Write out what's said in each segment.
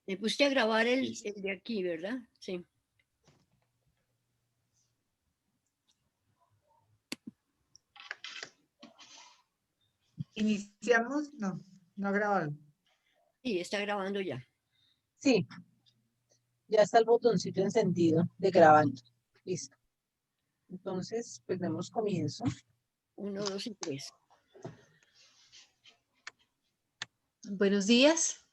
Me puse a grabar el Listo. de aquí, ¿verdad? Sí. Iniciamos, no ha grabado. Sí, está grabando ya. Sí, ya está el botoncito encendido de grabando. Listo. Entonces, pues demos comienzo. 1, 2 y 3. Buenos días.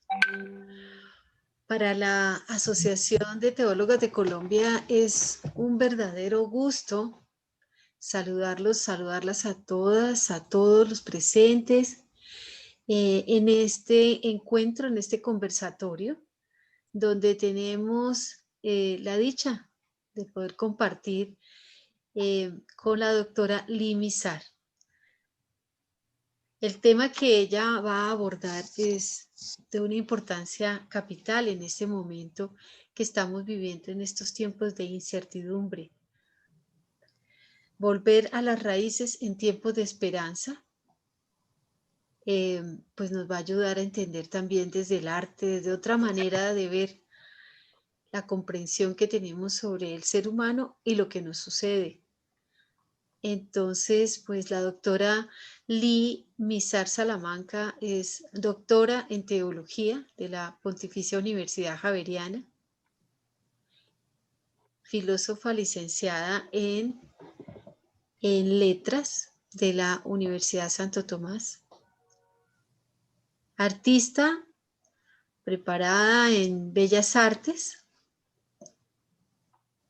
Para la Asociación de Teólogos de Colombia es un verdadero gusto saludarlas a todas, a todos los presentes en este encuentro, en este conversatorio, donde tenemos la dicha de poder compartir con la doctora Lee Mizar. El tema que ella va a abordar es de una importancia capital en este momento que estamos viviendo en estos tiempos de incertidumbre. Volver a las raíces en tiempos de esperanza, pues nos va a ayudar a entender también desde el arte, desde otra manera de ver la comprensión que tenemos sobre el ser humano y lo que nos sucede. Entonces, pues la doctora Lee Mizar Salamanca es doctora en teología de la Pontificia Universidad Javeriana, filósofa licenciada en letras de la Universidad Santo Tomás, artista preparada en Bellas Artes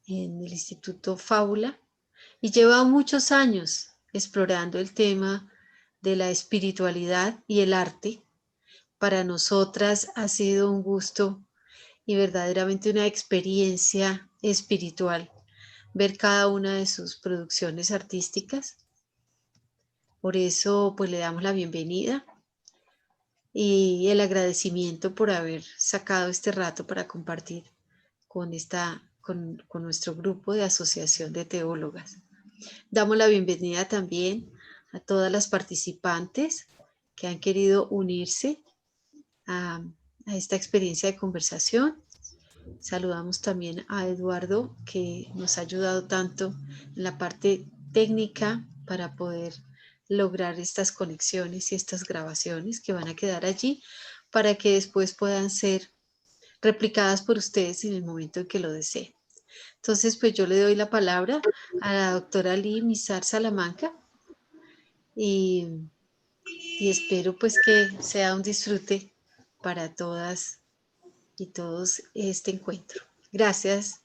en el Instituto Fábula y lleva muchos años explorando el tema de la espiritualidad y el arte. Para nosotras ha sido un gusto y verdaderamente una experiencia espiritual ver cada una de sus producciones artísticas. Por eso, pues le damos la bienvenida y el agradecimiento por haber sacado este rato para compartir con nuestro grupo de asociación de teólogas. Damos la bienvenida también a todas las participantes que han querido unirse a esta experiencia de conversación. Saludamos también a Eduardo, que nos ha ayudado tanto en la parte técnica para poder lograr estas conexiones y estas grabaciones que van a quedar allí para que después puedan ser replicadas por ustedes en el momento en que lo deseen. Entonces, pues yo le doy la palabra a la doctora Lee Mizar Salamanca y espero pues que sea un disfrute para todas y todos este encuentro. Gracias,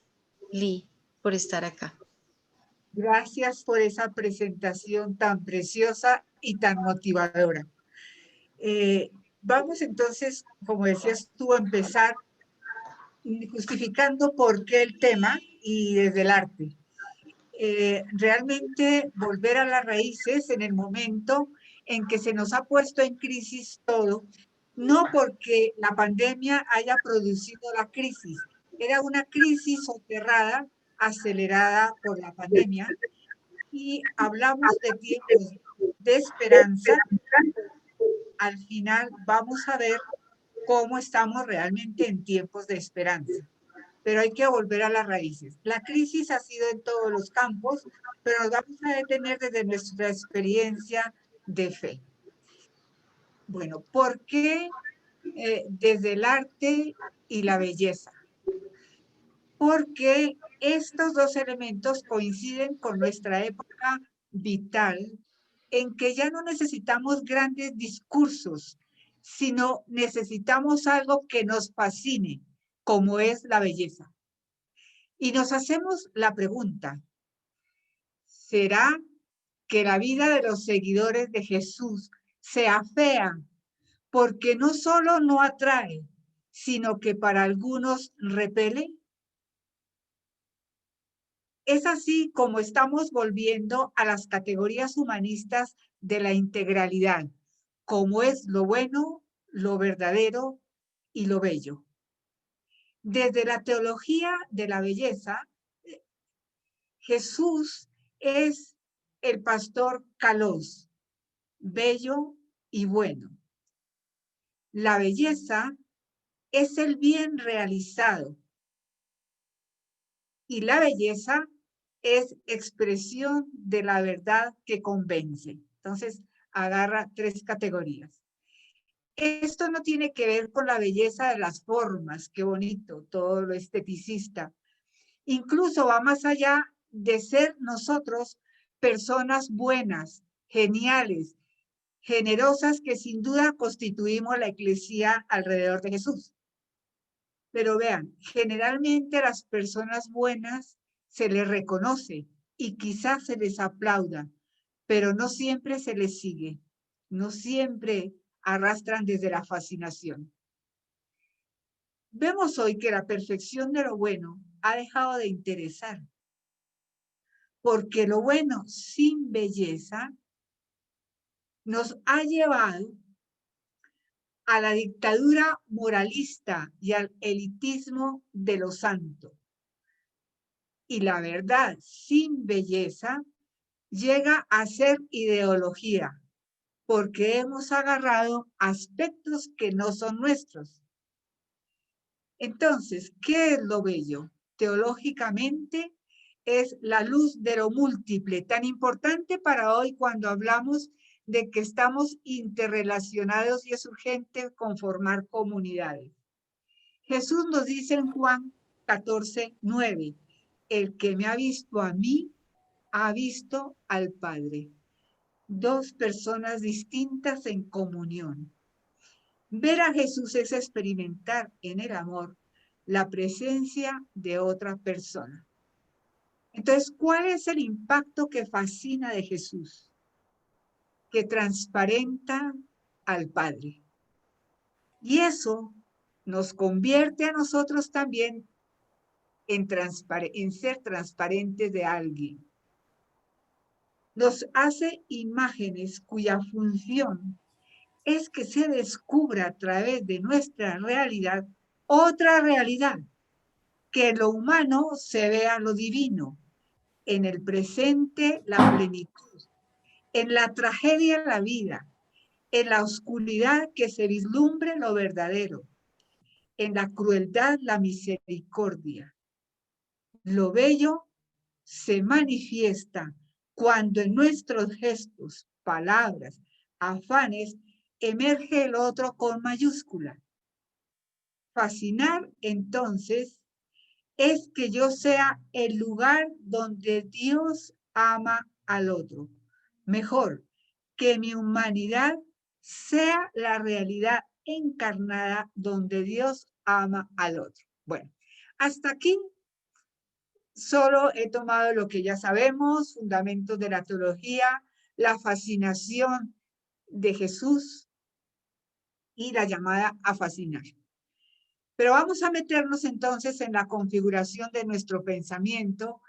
Lee, por estar acá. Gracias por esa presentación tan preciosa y tan motivadora. Vamos entonces, como decías tú, a empezar justificando por qué el tema y desde el arte. Realmente volver a las raíces en el momento en que se nos ha puesto en crisis todo, no porque la pandemia haya producido la crisis, era una crisis soterrada, acelerada por la pandemia, y hablamos de tiempos de esperanza. Al final vamos a ver cómo estamos realmente en tiempos de esperanza. Pero hay que volver a las raíces. La crisis ha sido en todos los campos, pero nos vamos a detener desde nuestra experiencia de fe. Bueno, ¿por qué desde el arte y la belleza? Porque estos dos elementos coinciden con nuestra época vital, en que ya no necesitamos grandes discursos, sino necesitamos algo que nos fascine, como es la belleza. Y nos hacemos la pregunta, ¿será que la vida de los seguidores de Jesús sea fea porque no solo no atrae, sino que para algunos repele? Es así como estamos volviendo a las categorías humanistas de la integralidad, como es lo bueno, lo verdadero y lo bello. Desde la teología de la belleza, Jesús es el pastor Kalos, bello y bueno. La belleza es el bien realizado. Y la belleza es expresión de la verdad que convence. Entonces, agarra 3 categorías. Esto no tiene que ver con la belleza de las formas, qué bonito, todo lo esteticista. Incluso va más allá de ser nosotros personas buenas, geniales, generosas, que sin duda constituimos la iglesia alrededor de Jesús. Pero vean, generalmente a las personas buenas se les reconoce y quizás se les aplauda, pero no siempre se les sigue, no siempre arrastran desde la fascinación. Vemos hoy que la perfección de lo bueno ha dejado de interesar, porque lo bueno sin belleza nos ha llevado a la dictadura moralista y al elitismo de lo santo. Y la verdad sin belleza llega a ser ideología, porque hemos agarrado aspectos que no son nuestros. Entonces, ¿qué es lo bello? Teológicamente es la luz de lo múltiple, tan importante para hoy cuando hablamos de que estamos interrelacionados y es urgente conformar comunidades. Jesús nos dice en Juan 14:9, el que me ha visto a mí, ha visto al Padre. 2 personas distintas en comunión. Ver a Jesús es experimentar en el amor la presencia de otra persona. Entonces, ¿cuál es el impacto que fascina de Jesús? Que transparenta al Padre. Y eso nos convierte a nosotros también en ser transparentes de alguien. Nos hace imágenes cuya función es que se descubra a través de nuestra realidad otra realidad, que en lo humano se vea lo divino, en el presente la plenitud, en la tragedia la vida, en la oscuridad que se vislumbre lo verdadero, en la crueldad la misericordia. Lo bello se manifiesta cuando en nuestros gestos, palabras, afanes, emerge el otro con mayúscula. Fascinar, entonces, es que yo sea el lugar donde Dios ama al otro. Mejor, que mi humanidad sea la realidad encarnada donde Dios ama al otro. Bueno, hasta aquí solo he tomado lo que ya sabemos, fundamentos de la teología, la fascinación de Jesús y la llamada a fascinar. Pero vamos a meternos entonces en la configuración de nuestro pensamiento,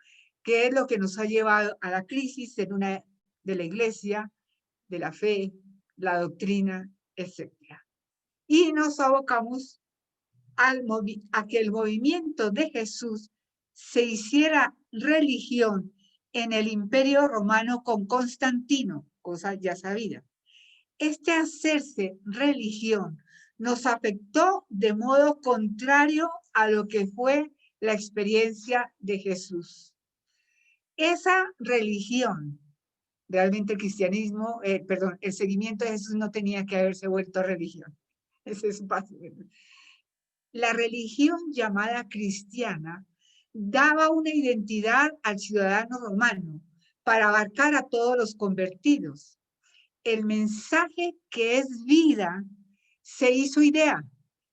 que es lo que nos ha llevado a la crisis de la iglesia, de la fe, la doctrina, etc. Y nos abocamos a que el movimiento de Jesús se hiciera religión en el Imperio Romano con Constantino, cosa ya sabida. Este hacerse religión nos afectó de modo contrario a lo que fue la experiencia de Jesús. Esa religión, realmente el cristianismo, el seguimiento de Jesús no tenía que haberse vuelto religión. Ese es fácil. La religión llamada cristiana daba una identidad al ciudadano romano para abarcar a todos los convertidos. El mensaje que es vida se hizo idea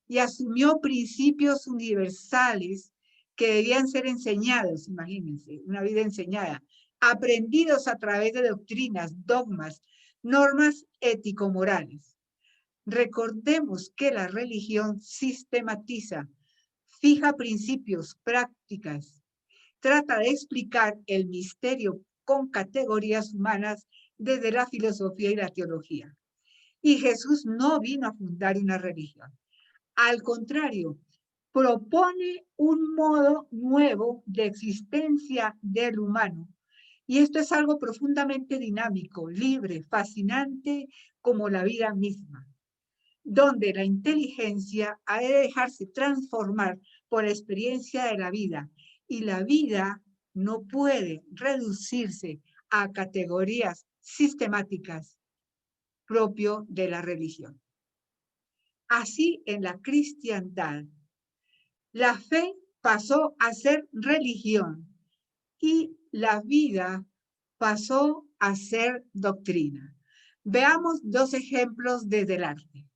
y asumió principios universales que debían ser enseñados, imagínense, una vida enseñada, aprendidos a través de doctrinas, dogmas, normas ético-morales. Recordemos que la religión sistematiza, fija principios, prácticas, trata de explicar el misterio con categorías humanas desde la filosofía y la teología. Y Jesús no vino a fundar una religión. Al contrario, propone un modo nuevo de existencia del humano. Y esto es algo profundamente dinámico, libre, fascinante, como la vida misma. donde la inteligencia ha de dejarse transformar por la experiencia de la vida, y la vida no puede reducirse a categorías sistemáticas propio de la religión. Así, en la cristiandad, la fe pasó a ser religión y la vida pasó a ser doctrina. Veamos dos ejemplos desde el arte.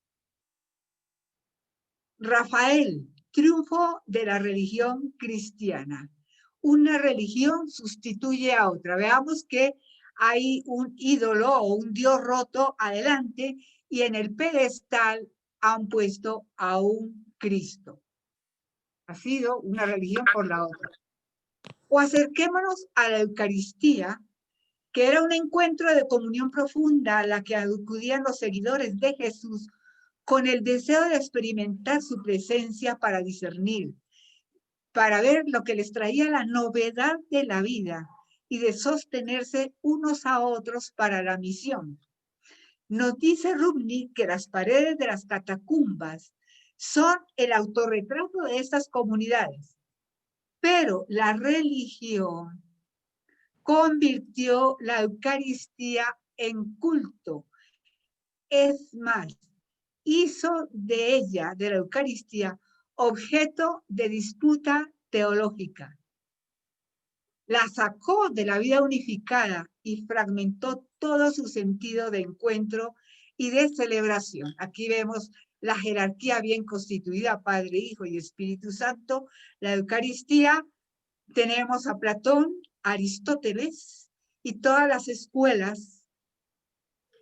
Rafael, triunfo de la religión cristiana. Una religión sustituye a otra. Veamos que hay un ídolo o un dios roto adelante y en el pedestal han puesto a un Cristo. Ha sido una religión por la otra. O acerquémonos a la Eucaristía, que era un encuentro de comunión profunda a la que acudían los seguidores de Jesús con el deseo de experimentar su presencia para discernir, para ver lo que les traía la novedad de la vida y de sostenerse unos a otros para la misión. Nos dice Rubnik que las paredes de las catacumbas son el autorretrato de estas comunidades, pero la religión convirtió la Eucaristía en culto. Es más, hizo de ella, de la Eucaristía, objeto de disputa teológica. La sacó de la vida unificada y fragmentó todo su sentido de encuentro y de celebración. Aquí vemos la jerarquía bien constituida, Padre, Hijo y Espíritu Santo. La Eucaristía, tenemos a Platón, Aristóteles y todas las escuelas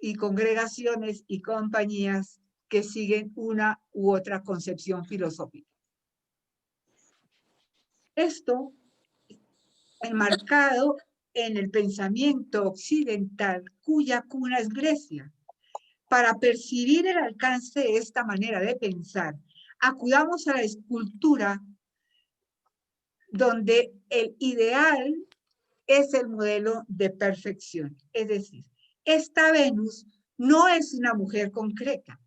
y congregaciones y compañías que siguen una u otra concepción filosófica. Esto enmarcado en el pensamiento occidental, cuya cuna es Grecia. Para percibir el alcance de esta manera de pensar, acudamos a la escultura, donde el ideal es el modelo de perfección. Es decir, esta Venus no es una mujer concreta,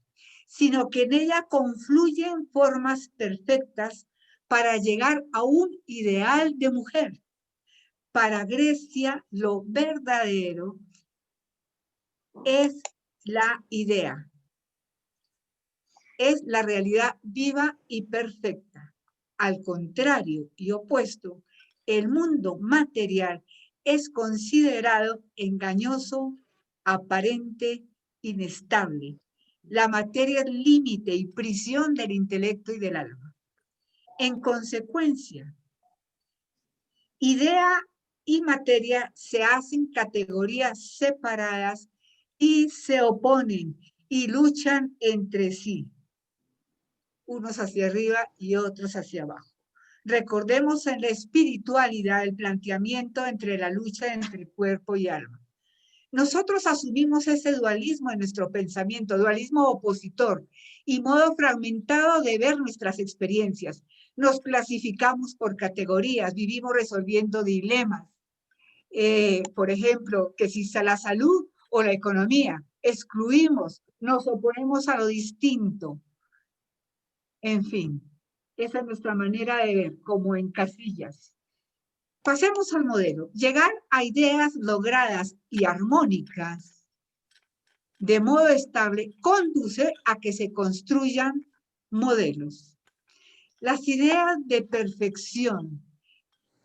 sino que en ella confluyen formas perfectas para llegar a un ideal de mujer. Para Grecia, lo verdadero es la idea, es la realidad viva y perfecta. Al contrario y opuesto, el mundo material es considerado engañoso, aparente, inestable. La materia es límite y prisión del intelecto y del alma. En consecuencia, idea y materia se hacen categorías separadas y se oponen y luchan entre sí, unos hacia arriba y otros hacia abajo. Recordemos en la espiritualidad el planteamiento entre la lucha entre cuerpo y alma. Nosotros asumimos ese dualismo en nuestro pensamiento, dualismo opositor y modo fragmentado de ver nuestras experiencias. Nos clasificamos por categorías, vivimos resolviendo dilemas. Por ejemplo, que si la salud o la economía, excluimos, nos oponemos a lo distinto. En fin, esa es nuestra manera de ver, como en casillas. Pasemos al modelo. Llegar a ideas logradas y armónicas de modo estable conduce a que se construyan modelos. Las ideas de perfección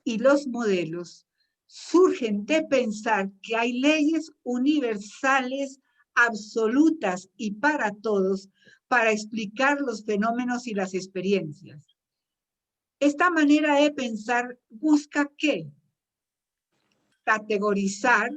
y los modelos surgen de pensar que hay leyes universales, absolutas y para todos, para explicar los fenómenos y las experiencias. Esta manera de pensar busca ¿qué? Categorizar,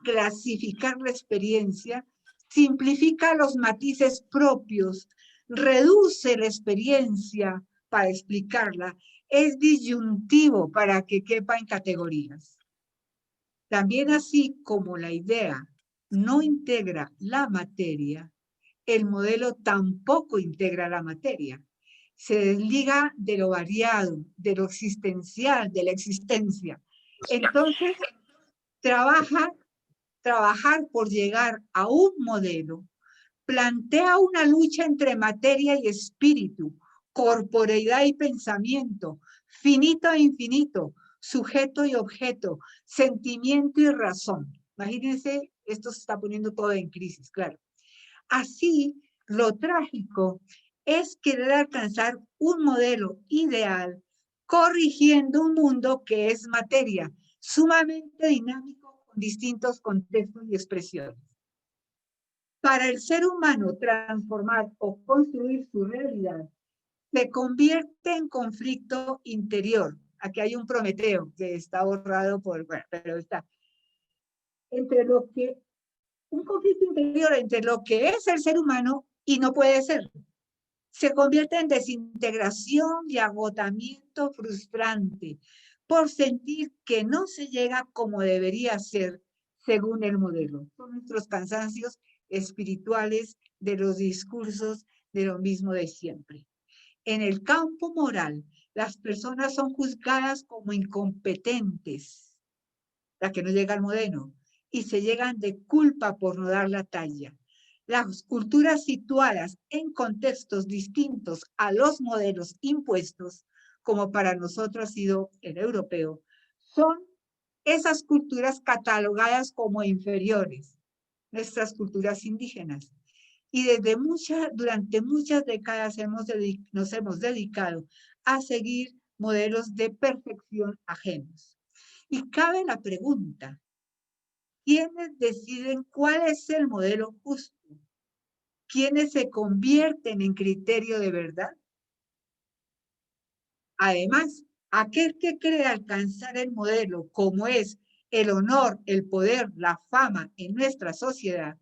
clasificar la experiencia, simplifica los matices propios, reduce la experiencia para explicarla, es disyuntivo para que quepa en categorías. También así como la idea no integra la materia, el modelo tampoco integra la materia. Se desliga de lo variado, de lo existencial, de la existencia. Entonces, trabajar por llegar a un modelo plantea una lucha entre materia y espíritu, corporeidad y pensamiento, finito e infinito, sujeto y objeto, sentimiento y razón. Imagínense, esto se está poniendo todo en crisis, claro. Así, lo trágico es querer alcanzar un modelo ideal corrigiendo un mundo que es materia, sumamente dinámico con distintos contextos y expresiones. Para el ser humano transformar o construir su realidad se convierte en conflicto interior. Aquí hay un Prometeo que está borrado por, bueno, pero está. Entre lo que, un conflicto interior entre lo que es el ser humano y no puede ser. Se convierte en desintegración y agotamiento frustrante por sentir que no se llega como debería ser según el modelo. Son nuestros cansancios espirituales de los discursos de lo mismo de siempre. En el campo moral, las personas son juzgadas como incompetentes, la que no llega al modelo, y se llegan de culpa por no dar la talla. Las culturas situadas en contextos distintos a los modelos impuestos, como para nosotros ha sido el europeo, son esas culturas catalogadas como inferiores, nuestras culturas indígenas. Y durante muchas décadas nos hemos dedicado a seguir modelos de perfección ajenos. Y cabe la pregunta, ¿quiénes deciden cuál es el modelo justo? ¿Quiénes se convierten en criterio de verdad? Además, aquel que cree alcanzar el modelo como es el honor, el poder, la fama en nuestra sociedad,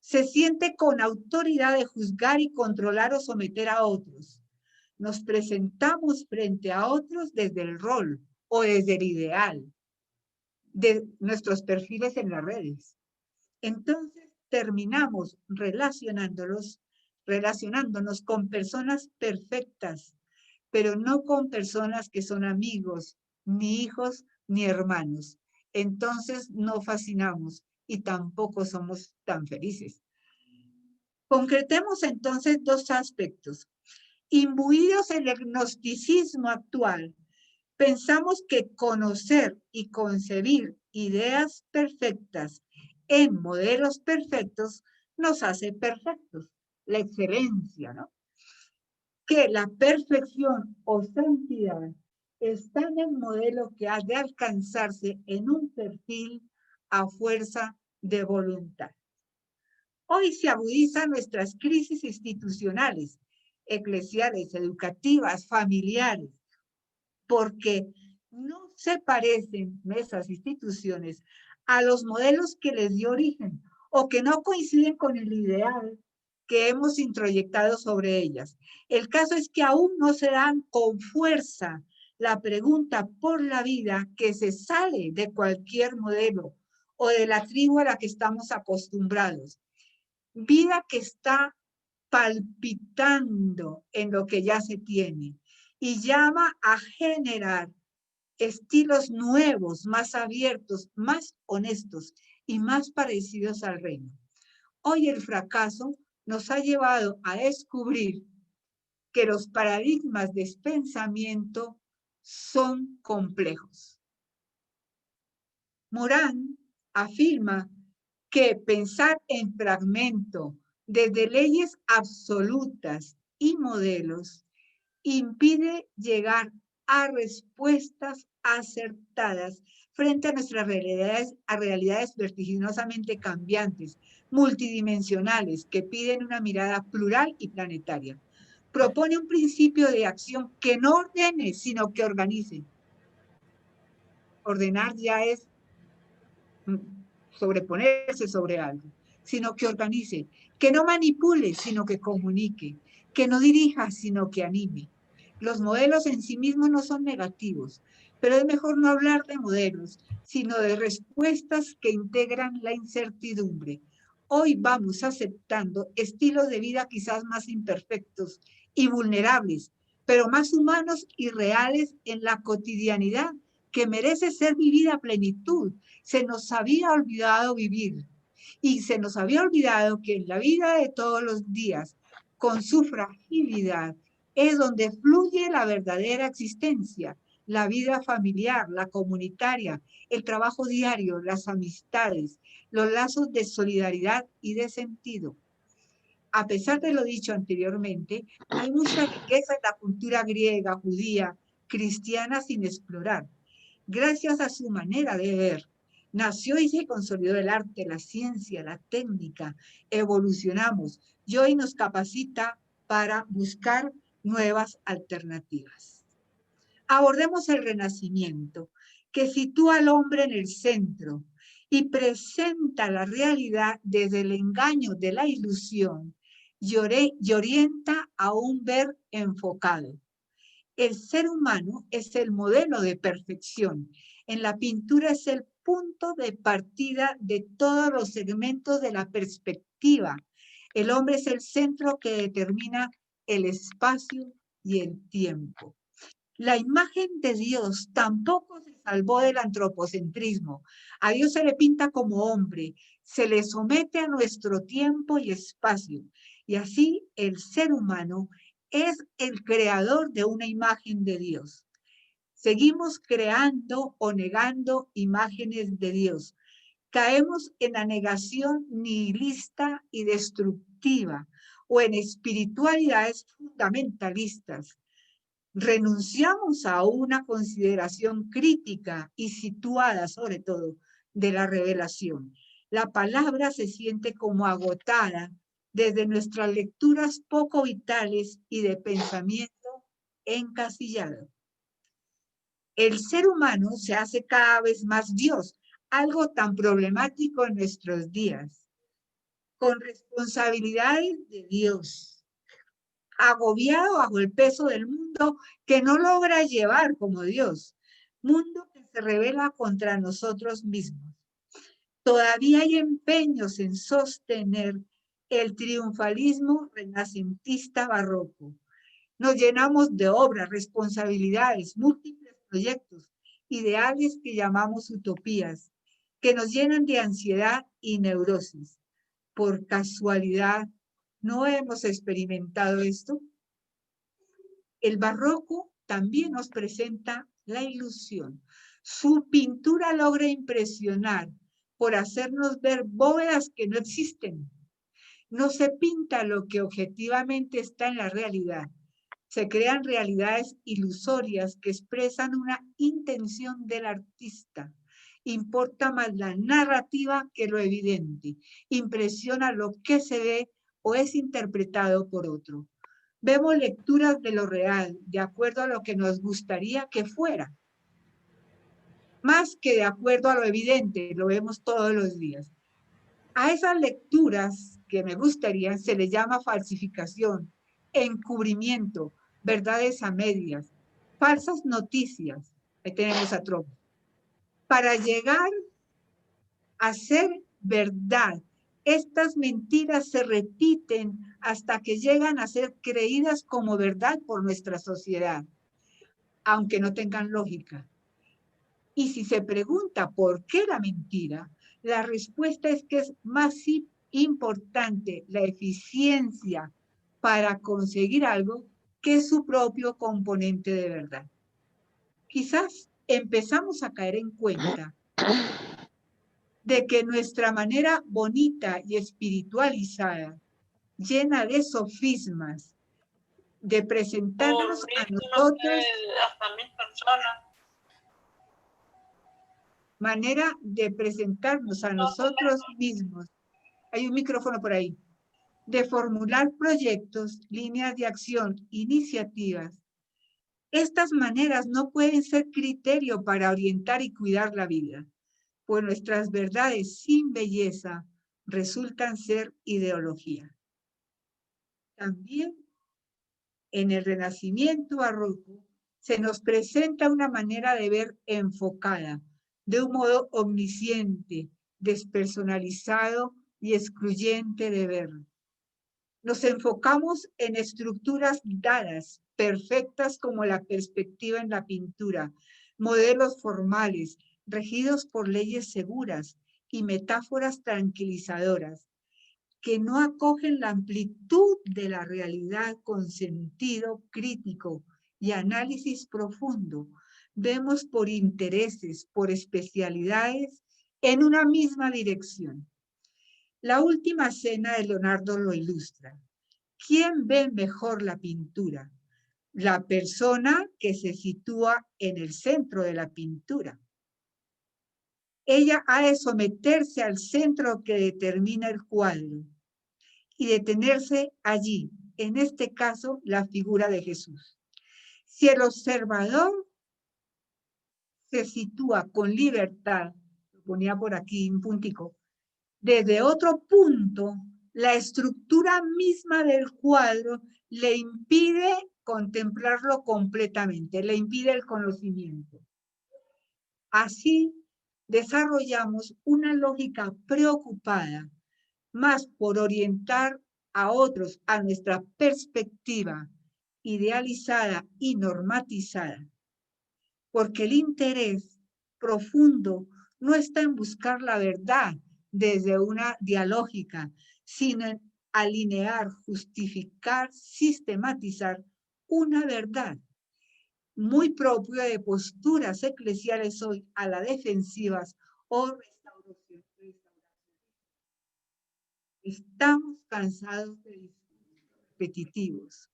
se siente con autoridad de juzgar y controlar o someter a otros. Nos presentamos frente a otros desde el rol o desde el ideal de nuestros perfiles en las redes. Entonces terminamos relacionándonos con personas perfectas, pero no con personas que son amigos, ni hijos, ni hermanos. Entonces no fascinamos y tampoco somos tan felices. Concretemos entonces dos aspectos. Imbuidos en el gnosticismo actual, pensamos que conocer y concebir ideas perfectas en modelos perfectos nos hace perfectos, la excelencia, ¿no? Que la perfección o santidad está en el modelo que ha de alcanzarse en un perfil a fuerza de voluntad. Hoy se agudizan nuestras crisis institucionales, eclesiales, educativas, familiares, porque no se parecen esas instituciones a los modelos que les dio origen o que no coinciden con el ideal que hemos introyectado sobre ellas. El caso es que aún no se dan con fuerza la pregunta por la vida que se sale de cualquier modelo o de la tribu a la que estamos acostumbrados. Vida que está palpitando en lo que ya se tiene y llama a generar estilos nuevos, más abiertos, más honestos y más parecidos al reino. Hoy el fracaso nos ha llevado a descubrir que los paradigmas de pensamiento son complejos. Morán afirma que pensar en fragmento desde leyes absolutas y modelos impide llegar a respuestas acertadas frente a nuestras realidades vertiginosamente cambiantes, multidimensionales, que piden una mirada plural y planetaria. Propone un principio de acción que no ordene, sino que organice. Ordenar ya es sobreponerse sobre algo, sino que organice, que no manipule, sino que comunique, que no dirija, sino que anime. Los modelos en sí mismos no son negativos, pero es mejor no hablar de modelos, sino de respuestas que integran la incertidumbre. Hoy vamos aceptando estilos de vida quizás más imperfectos y vulnerables, pero más humanos y reales en la cotidianidad, que merece ser vivida a plenitud. Se nos había olvidado vivir. Y se nos había olvidado que en la vida de todos los días, con su fragilidad, es donde fluye la verdadera existencia, la vida familiar, la comunitaria, el trabajo diario, las amistades, los lazos de solidaridad y de sentido. A pesar de lo dicho anteriormente, hay mucha riqueza en la cultura griega, judía, cristiana sin explorar. Gracias a su manera de ver, nació y se consolidó el arte, la ciencia, la técnica. Evolucionamos y hoy nos capacita para buscar nuevas alternativas. Abordemos el Renacimiento, que sitúa al hombre en el centro y presenta la realidad desde el engaño de la ilusión y orienta a un ver enfocado. El ser humano es el modelo de perfección. En la pintura es el punto de partida de todos los segmentos de la perspectiva. El hombre es el centro que determina el espacio y el tiempo. La imagen de Dios tampoco se salvó del antropocentrismo. A Dios se le pinta como hombre, se le somete a nuestro tiempo y espacio. Y así el ser humano es el creador de una imagen de Dios. Seguimos creando o negando imágenes de Dios. Caemos en la negación nihilista y destructiva o en espiritualidades fundamentalistas. Renunciamos a una consideración crítica y situada, sobre todo, de la revelación. La palabra se siente como agotada desde nuestras lecturas poco vitales y de pensamiento encasillado. El ser humano se hace cada vez más Dios, algo tan problemático en nuestros días, con responsabilidades de Dios, agobiado bajo el peso del mundo que no logra llevar como Dios, mundo que se revela contra nosotros mismos. Todavía hay empeños en sostener el triunfalismo renacentista barroco. Nos llenamos de obras, responsabilidades, múltiples proyectos, ideales que llamamos utopías, que nos llenan de ansiedad y neurosis. Por casualidad, ¿no hemos experimentado esto? El barroco también nos presenta la ilusión. Su pintura logra impresionar por hacernos ver bóvedas que no existen. No se pinta lo que objetivamente está en la realidad. Se crean realidades ilusorias que expresan una intención del artista. Importa más la narrativa que lo evidente. Impresiona lo que se ve o es interpretado por otro. Vemos lecturas de lo real, de acuerdo a lo que nos gustaría que fuera. Más que de acuerdo a lo evidente, lo vemos todos los días. A esas lecturas que me gustarían se les llama falsificación, encubrimiento, verdades a medias, falsas noticias. Ahí tenemos a Trump. Para llegar a ser verdad, estas mentiras se repiten hasta que llegan a ser creídas como verdad por nuestra sociedad, aunque no tengan lógica. Y si se pregunta por qué la mentira, la respuesta es que es más importante la eficiencia para conseguir algo que su propio componente de verdad. Quizás empezamos a caer en cuenta de que nuestra manera bonita y espiritualizada, llena de sofismas, de presentarnos a nosotros, manera de presentarnos a nosotros mismos. Hay un micrófono por ahí. De formular proyectos, líneas de acción, iniciativas. Estas maneras no pueden ser criterio para orientar y cuidar la vida, pues nuestras verdades sin belleza resultan ser ideología. También en el Renacimiento barroco se nos presenta una manera de ver enfocada, de un modo omnisciente, despersonalizado y excluyente de ver. Nos enfocamos en estructuras dadas, perfectas como la perspectiva en la pintura, modelos formales, regidos por leyes seguras, y metáforas tranquilizadoras que no acogen la amplitud de la realidad con sentido crítico y análisis profundo. Vemos por intereses, por especialidades, en una misma dirección. La última cena de Leonardo lo ilustra. ¿Quién ve mejor la pintura? La persona que se sitúa en el centro de la pintura. Ella ha de someterse al centro que determina el cuadro y detenerse allí, en este caso, la figura de Jesús. Si el observador se sitúa con libertad, lo ponía por aquí un puntico, desde otro punto, la estructura misma del cuadro le impide contemplarlo completamente, le impide el conocimiento. Así desarrollamos una lógica preocupada, más por orientar a otros a nuestra perspectiva idealizada y normatizada, porque el interés profundo no está en buscar la verdad desde una dialógica, sino en alinear, justificar, sistematizar una verdad, muy propio de posturas eclesiales hoy a la defensivas o restauración. Estamos cansados de discursos repetitivos,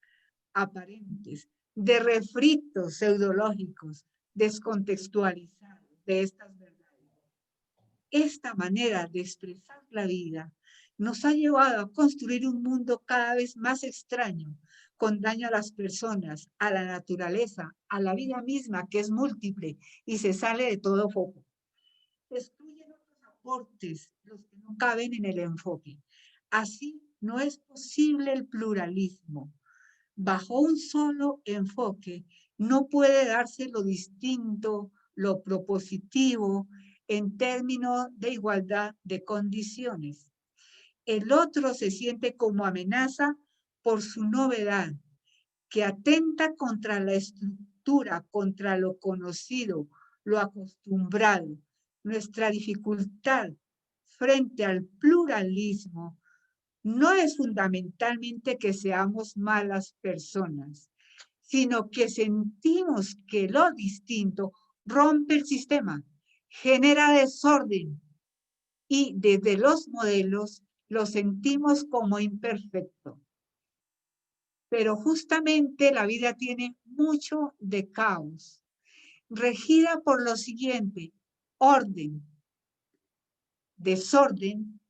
aparentes, de refritos pseudológicos, descontextualizados de estas verdades. Esta manera de expresar la vida nos ha llevado a construir un mundo cada vez más extraño, con daño a las personas, a la naturaleza, a la vida misma, que es múltiple y se sale de todo foco. Se excluyen otros aportes, los que no caben en el enfoque. Así no es posible el pluralismo. Bajo un solo enfoque no puede darse lo distinto, lo propositivo, en términos de igualdad de condiciones. El otro se siente como amenaza por su novedad, que atenta contra la estructura, contra lo conocido, lo acostumbrado. Nuestra dificultad frente al pluralismo no es fundamentalmente que seamos malas personas, sino que sentimos que lo distinto rompe el sistema, genera desorden y desde los modelos lo sentimos como imperfecto. Pero justamente la vida tiene mucho de caos, regida por lo siguiente: orden, desorden,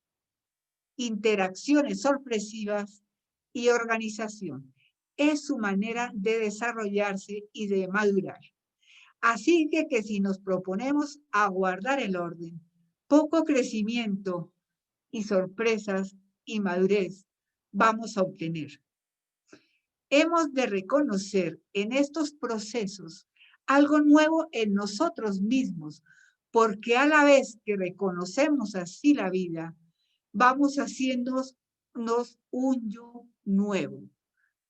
interacciones sorpresivas y organización. Es su manera de desarrollarse y de madurar. Así que si nos proponemos aguardar el orden, poco crecimiento y sorpresas y madurez vamos a obtener. Hemos de reconocer en estos procesos algo nuevo en nosotros mismos, porque a la vez que reconocemos así la vida, vamos haciéndonos un yo nuevo,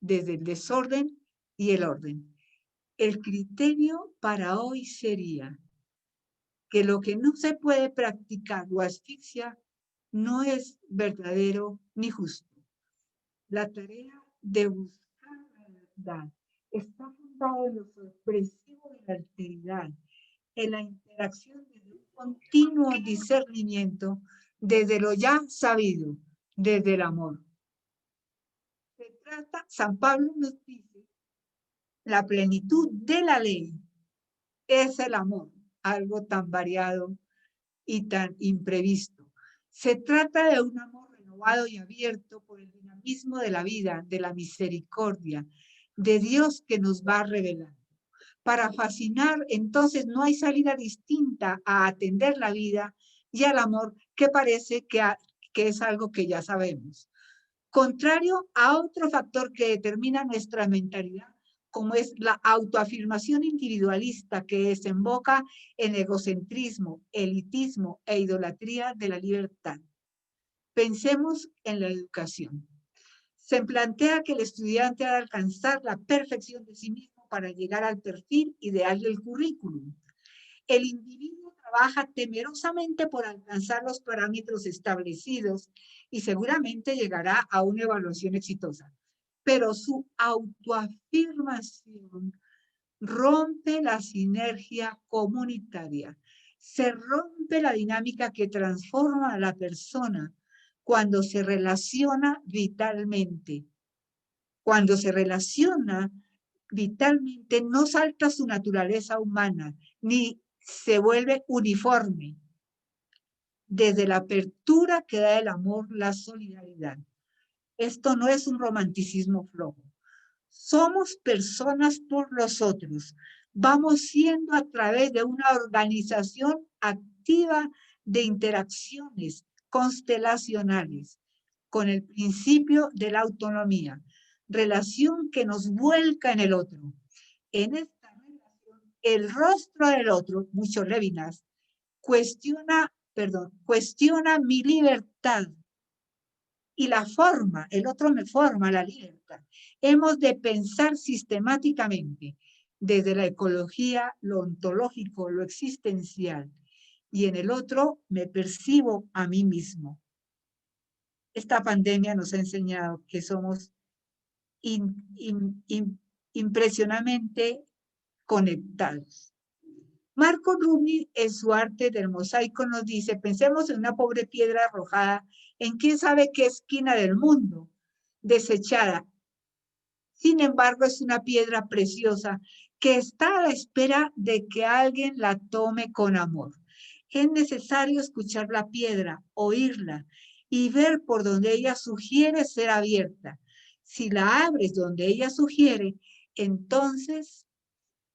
desde el desorden y el orden. El criterio para hoy sería que lo que no se puede practicar o asfixia no es verdadero ni justo. La tarea de buscar la verdad está fundada en lo sorpresivo de la alteridad, en la interacción de un continuo discernimiento desde lo ya sabido, desde el amor. Se trata, San Pablo nos dice, la plenitud de la ley es el amor, algo tan variado y tan imprevisto. Se trata de un amor renovado y abierto por el dinamismo de la vida, de la misericordia, de Dios que nos va revelando. Para fascinar, entonces, no hay salida distinta a atender la vida y al amor, que parece que es algo que ya sabemos. Contrario a otro factor que determina nuestra mentalidad, como es la autoafirmación individualista que desemboca en egocentrismo, elitismo e idolatría de la libertad. Pensemos en la educación. Se plantea que el estudiante ha de alcanzar la perfección de sí mismo para llegar al perfil ideal del currículum. El individuo trabaja trabaja temerosamente por alcanzar los parámetros establecidos y seguramente llegará a una evaluación exitosa. Pero su autoafirmación rompe la sinergia comunitaria. Se rompe la dinámica que transforma a la persona cuando se relaciona vitalmente. Cuando se relaciona vitalmente, no salta su naturaleza humana, ni se vuelve uniforme. Desde la apertura que da el amor, la solidaridad. Esto no es un romanticismo flojo. Somos personas por los otros. Vamos siendo a través de una organización activa de interacciones constelacionales con el principio de la autonomía, relación que nos vuelca en el otro. En esta relación, el rostro del otro, mucho Levinas, cuestiona mi libertad y la forma, el otro me forma la libertad. Hemos de pensar sistemáticamente desde la ecología, lo ontológico, lo existencial, y en el otro me percibo a mí mismo. Esta pandemia nos ha enseñado que somos impresionantemente conectados. Marco Rubni, en su arte del mosaico, nos dice, pensemos en una pobre piedra arrojada en quién sabe qué esquina del mundo, desechada. Sin embargo, es una piedra preciosa que está a la espera de que alguien la tome con amor. Es necesario escuchar la piedra, oírla y ver por donde ella sugiere ser abierta. Si la abres donde ella sugiere, entonces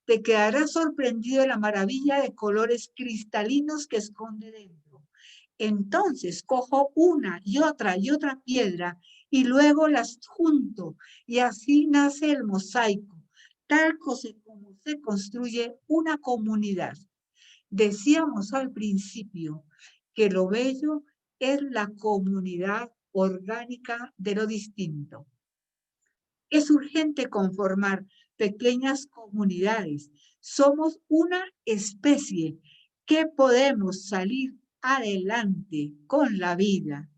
te quedarás sorprendido de la maravilla de colores cristalinos que esconde dentro. Entonces cojo una y otra piedra y luego las junto y así nace el mosaico, tal como se construye una comunidad. Decíamos al principio que lo bello es la comunidad orgánica de lo distinto. Es urgente conformar pequeñas comunidades. Somos una especie que podemos salir adelante con la vida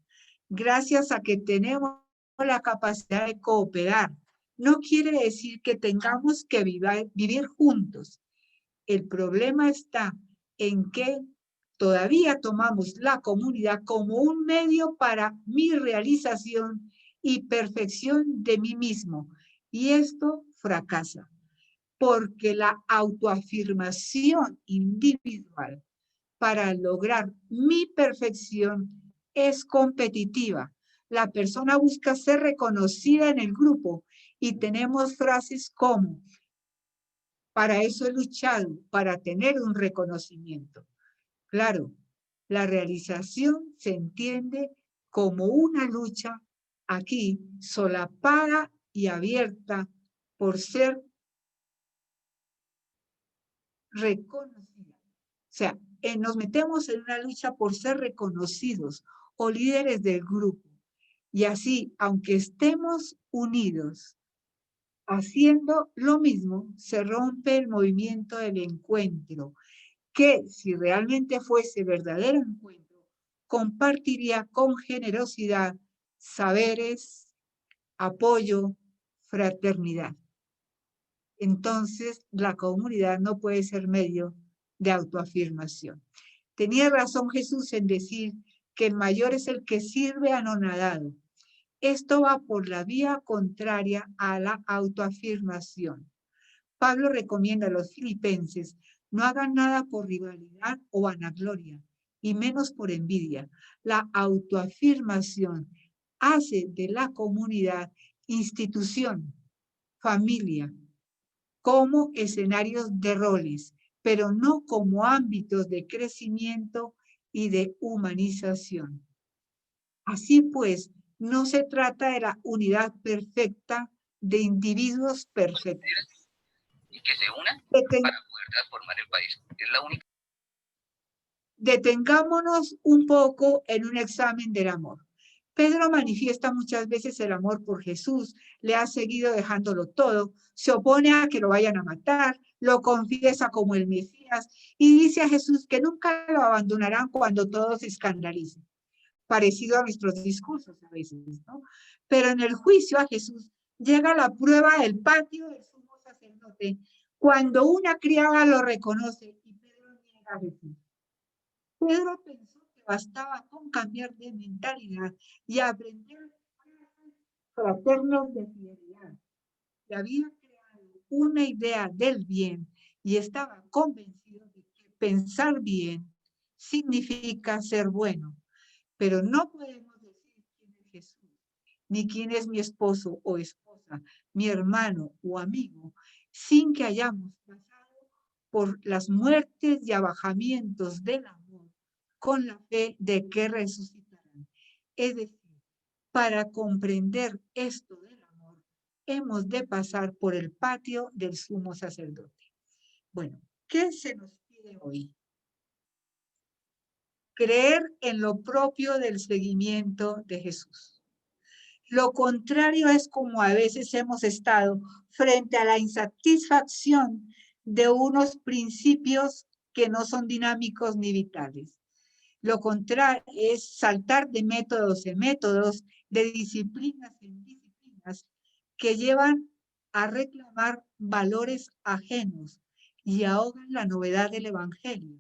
gracias a que tenemos la capacidad de cooperar. No quiere decir que tengamos que vivir juntos. El problema está en que todavía tomamos la comunidad como un medio para mi realización y perfección de mí mismo. Y esto fracasa, porque la autoafirmación individual para lograr mi perfección es competitiva. La persona busca ser reconocida en el grupo y tenemos frases como, para eso he luchado, para tener un reconocimiento. Claro, la realización se entiende como una lucha aquí solapada y abierta por ser reconocida. O sea, nos metemos en una lucha por ser reconocidos o líderes del grupo. Y así, aunque estemos unidos, haciendo lo mismo, se rompe el movimiento del encuentro, que si realmente fuese verdadero encuentro, compartiría con generosidad saberes, apoyo, fraternidad. Entonces, la comunidad no puede ser medio de autoafirmación. Tenía razón Jesús en decir que el mayor es el que sirve anonadado. Esto va por la vía contraria a la autoafirmación. Pablo recomienda a los filipenses no hagan nada por rivalidad o vanagloria, y menos por envidia. La autoafirmación hace de la comunidad institución, familia, como escenarios de roles, pero no como ámbitos de crecimiento y de humanización. Así pues, no se trata de la unidad perfecta de individuos perfectos. Y que se unan para poder transformar el país. Es la única. Detengámonos un poco en un examen del amor. Pedro manifiesta muchas veces el amor por Jesús, le ha seguido dejándolo todo, se opone a que lo vayan a matar, lo confiesa como el Mesías y dice a Jesús que nunca lo abandonarán cuando todos se escandalicen. Parecido a nuestros discursos a veces, ¿no? Pero en el juicio a Jesús llega la prueba del patio del sumo sacerdote, cuando una criada lo reconoce y Pedro niega a Jesús. Pedro pensó que bastaba con cambiar de mentalidad y aprender fraternos de fidelidad. Que había creado una idea del bien y estaba convencido de que pensar bien significa ser bueno. Pero no podemos decir quién es Jesús, ni quién es mi esposo o esposa, mi hermano o amigo, sin que hayamos pasado por las muertes y abajamientos del amor, con la fe de que resucitarán. Es decir, para comprender esto del amor, hemos de pasar por el patio del sumo sacerdote. Bueno, ¿qué se nos pide hoy? Creer en lo propio del seguimiento de Jesús. Lo contrario es como a veces hemos estado frente a la insatisfacción de unos principios que no son dinámicos ni vitales. Lo contrario es saltar de métodos en métodos, de disciplinas en disciplinas, que llevan a reclamar valores ajenos y ahogan la novedad del Evangelio.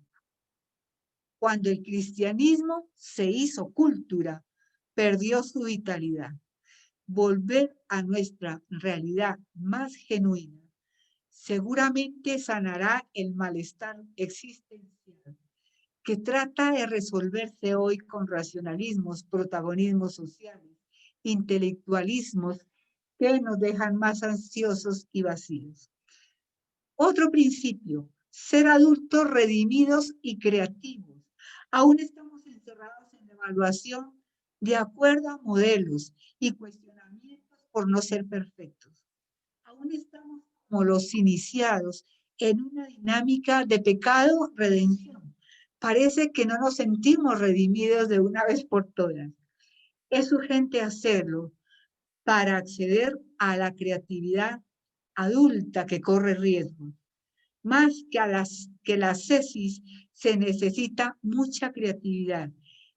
Cuando el cristianismo se hizo cultura, perdió su vitalidad. Volver a nuestra realidad más genuina seguramente sanará el malestar existencial que trata de resolverse hoy con racionalismos, protagonismos sociales, intelectualismos que nos dejan más ansiosos y vacíos. Otro principio, ser adultos redimidos y creativos. Aún estamos encerrados en la evaluación de acuerdo a modelos y cuestionamientos por no ser perfectos. Aún estamos como los iniciados en una dinámica de pecado-redención. Parece que no nos sentimos redimidos de una vez por todas. Es urgente hacerlo para acceder a la creatividad adulta que corre riesgo. Más que la ascesis se necesita mucha creatividad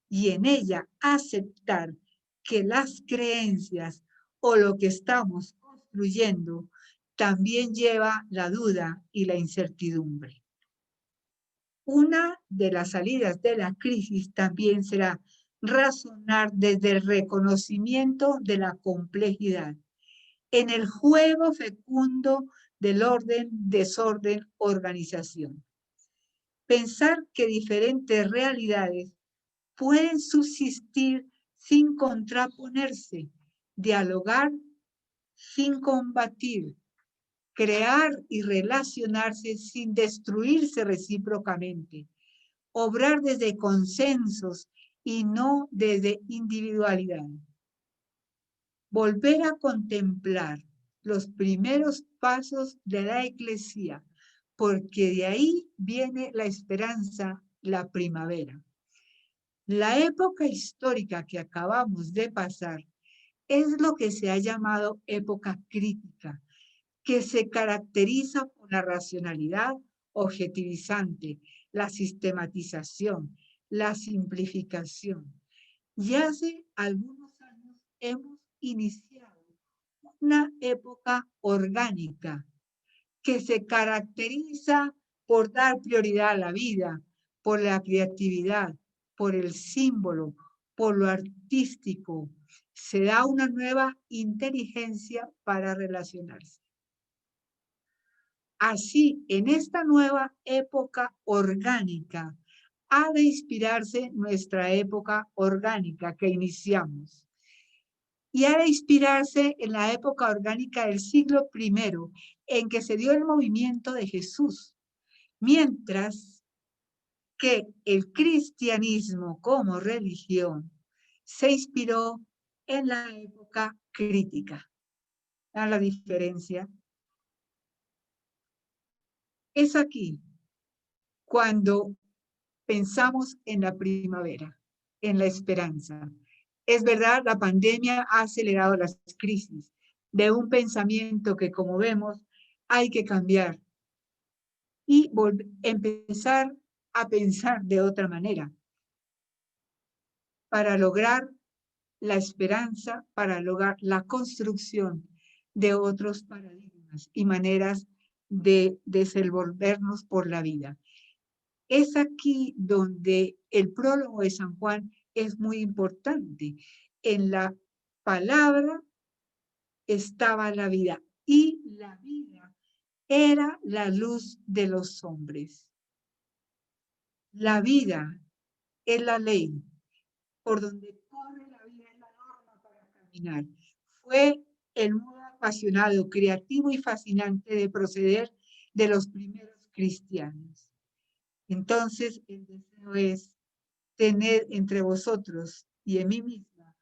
y en ella aceptar que las creencias o lo que estamos construyendo también lleva la duda y la incertidumbre. Una de las salidas de la crisis también será razonar desde el reconocimiento de la complejidad en el juego fecundo del orden, desorden, organización. Pensar que diferentes realidades pueden subsistir sin contraponerse, dialogar sin combatir, crear y relacionarse sin destruirse recíprocamente, obrar desde consensos y no desde individualidad. Volver a contemplar los primeros pasos de la Iglesia, porque de ahí viene la esperanza, la primavera. La época histórica que acabamos de pasar es lo que se ha llamado época crítica, que se caracteriza por la racionalidad objetivizante, la sistematización, la simplificación. Y hace algunos años hemos iniciado una época orgánica que se caracteriza por dar prioridad a la vida, por la creatividad, por el símbolo, por lo artístico. Se da una nueva inteligencia para relacionarse. Así, en esta nueva época orgánica, ha de inspirarse nuestra época orgánica que iniciamos. Y ha de inspirarse en la época orgánica del siglo I, en que se dio el movimiento de Jesús, mientras que el cristianismo como religión se inspiró en la época crítica. ¿Vean la diferencia? Es aquí cuando pensamos en la primavera, en la esperanza. Es verdad, la pandemia ha acelerado las crisis de un pensamiento que, como vemos, hay que cambiar. y empezar a pensar de otra manera para lograr la esperanza, para lograr la construcción de otros paradigmas y maneras de desenvolvernos por la vida. Es aquí donde el prólogo de San Juan es muy importante. En la palabra estaba la vida y la vida era la luz de los hombres. La vida es la ley, por donde corre la vida es la norma para caminar. Fue el modo apasionado, creativo y fascinante de proceder de los primeros cristianos. Entonces, el deseo es tener entre vosotros y en mí misma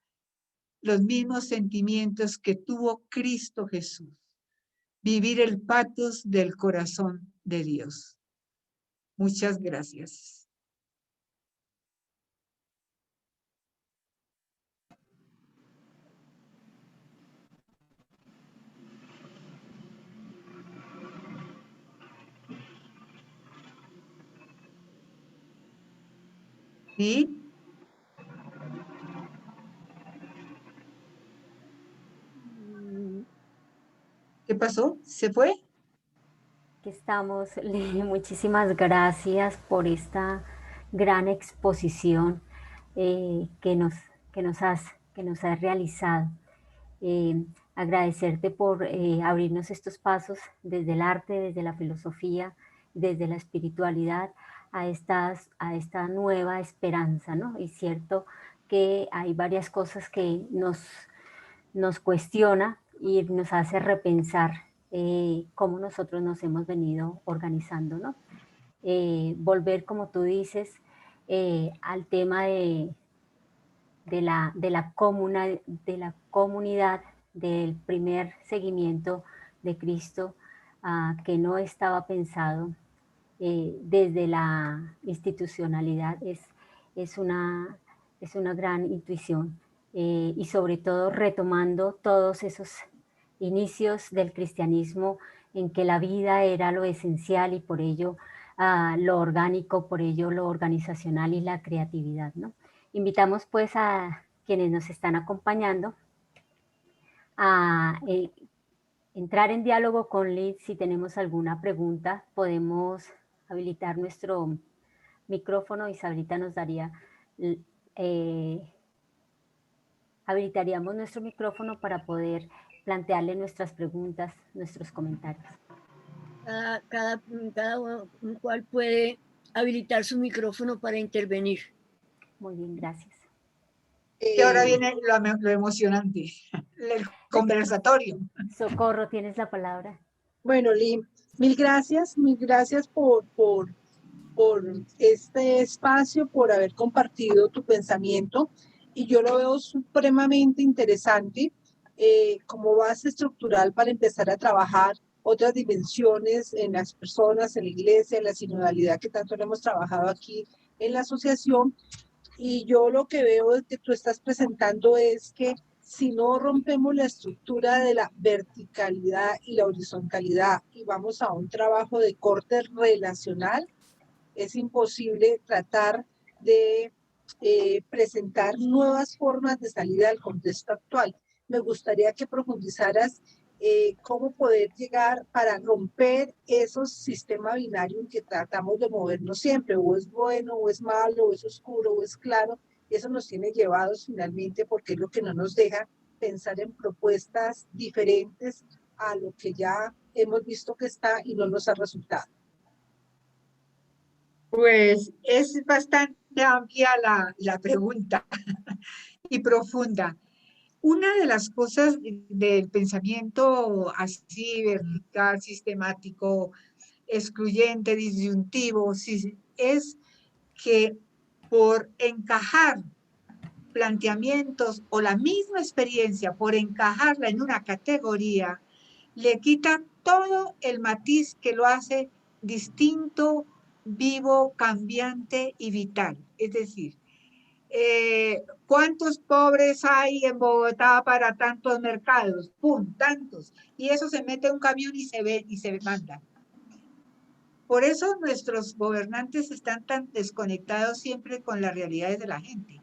los mismos sentimientos que tuvo Cristo Jesús. Vivir el patos del corazón de Dios. Muchas gracias. ¿Sí? ¿Qué pasó? ¿Se fue? Aquí estamos. Muchísimas gracias por esta gran exposición que nos has realizado. Agradecerte por abrirnos estos pasos desde el arte, desde la filosofía, desde la espiritualidad a esta nueva esperanza, ¿no? Y cierto que hay varias cosas que nos cuestiona y nos hace repensar cómo nosotros nos hemos venido organizando, ¿no? Volver, como tú dices, al tema de la comunidad, del primer seguimiento de Cristo, que no estaba pensado desde la institucionalidad, es una gran intuición. Y sobre todo retomando todos esos inicios del cristianismo en que la vida era lo esencial y por ello lo orgánico, por ello lo organizacional y la creatividad, ¿no? Invitamos pues a quienes nos están acompañando a entrar en diálogo con Liz. Si tenemos alguna pregunta, podemos habilitar nuestro micrófono y Sabrita nos daría, habilitaríamos nuestro micrófono para poder plantearle nuestras preguntas, nuestros comentarios. Cada cual puede habilitar su micrófono para intervenir. Muy bien, gracias. Y ahora viene lo emocionante, el conversatorio. Socorro, tienes la palabra. Bueno, Lim, mil gracias por este espacio, por haber compartido tu pensamiento, y yo lo veo supremamente interesante como base estructural para empezar a trabajar otras dimensiones en las personas, en la iglesia, en la sinodalidad que tanto lo hemos trabajado aquí en la asociación. Y yo lo que veo que tú estás presentando es que si no rompemos la estructura de la verticalidad y la horizontalidad y vamos a un trabajo de corte relacional, es imposible tratar de presentar nuevas formas de salida del contexto actual. Me gustaría que profundizaras cómo poder llegar para romper esos sistemas binarios en que tratamos de movernos siempre, o es bueno, o es malo, o es oscuro, o es claro, y eso nos tiene llevados finalmente porque es lo que no nos deja pensar en propuestas diferentes a lo que ya hemos visto que está y no nos ha resultado. Pues es bastante amplia la pregunta y profunda. Una de las cosas del pensamiento así vertical, sistemático, excluyente, disyuntivo, es que por encajar planteamientos o la misma experiencia, por encajarla en una categoría, le quita todo el matiz que lo hace distinto, vivo, cambiante y vital. Es decir, ¿cuántos pobres hay en Bogotá para tantos mercados? ¡Pum! Tantos. Y eso se mete en un camión y se ve y se manda. Por eso nuestros gobernantes están tan desconectados siempre con las realidades de la gente.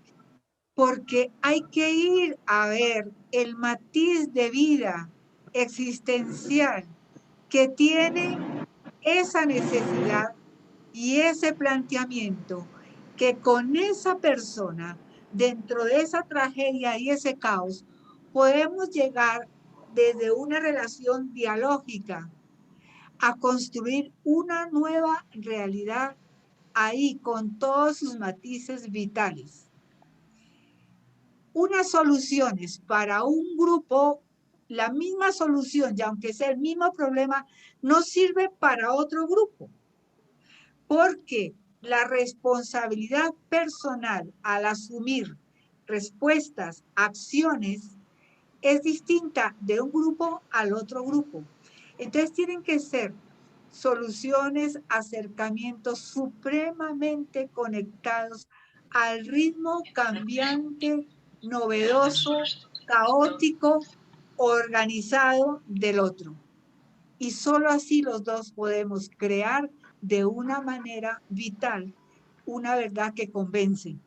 Porque hay que ir a ver el matiz de vida existencial que tiene esa necesidad y ese planteamiento, que con esa persona, dentro de esa tragedia y ese caos, podemos llegar desde una relación dialógica a construir una nueva realidad ahí con todos sus matices vitales. Unas soluciones para un grupo, la misma solución, y aunque sea el mismo problema, no sirve para otro grupo, porque la responsabilidad personal al asumir respuestas, acciones, es distinta de un grupo al otro grupo. Entonces tienen que ser soluciones, acercamientos supremamente conectados al ritmo cambiante, novedoso, caótico, organizado del otro. Y solo así los dos podemos crear de una manera vital una verdad que convence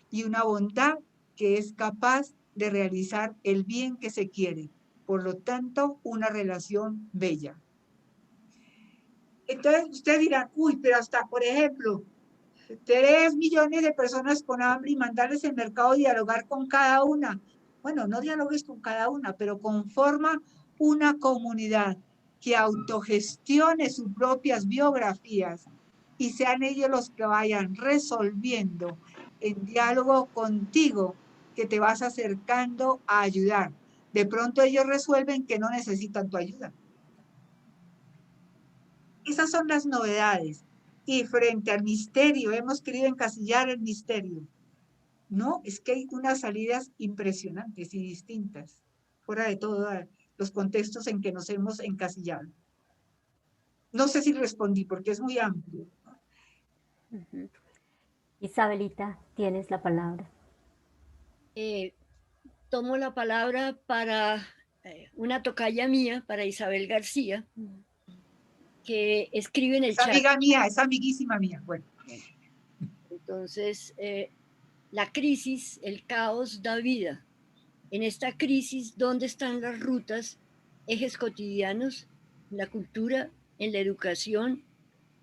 y una bondad que es capaz de realizar el bien que se quiere. Por lo tanto, una relación bella. Entonces, ustedes dirán, uy, pero hasta, por ejemplo, 3 millones de personas con hambre y mandarles el mercado a dialogar con cada una. Bueno, no dialogues con cada una, pero conforma una comunidad que autogestione sus propias biografías y sean ellos los que vayan resolviendo en diálogo contigo, que te vas acercando a ayudar. De pronto ellos resuelven que no necesitan tu ayuda. Esas son las novedades. Y frente al misterio, hemos querido encasillar el misterio. No, es que hay unas salidas impresionantes y distintas, fuera de todos los contextos en que nos hemos encasillado. No sé si respondí, porque es muy amplio. Isabelita, tienes la palabra. Tomo la palabra para una tocaya mía, para Isabel García, que escribe en el chat. Es amiga mía, es amiguísima mía. Bueno. Entonces, la crisis, el caos da vida. En esta crisis, ¿dónde están las rutas, ejes cotidianos, en la cultura, en la educación?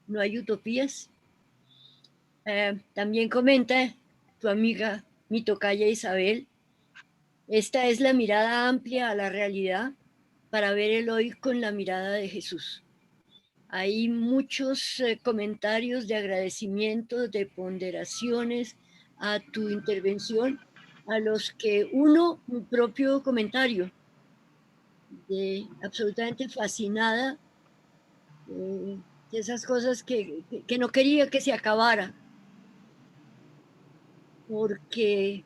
¿No hay utopías? También comenta tu amiga, mi tocaya Isabel, esta es la mirada amplia a la realidad para ver el hoy con la mirada de Jesús. Hay muchos comentarios de agradecimiento, de ponderaciones a tu intervención, a los que uno, mi propio comentario, de absolutamente fascinada, de esas cosas que no quería que se acabara, porque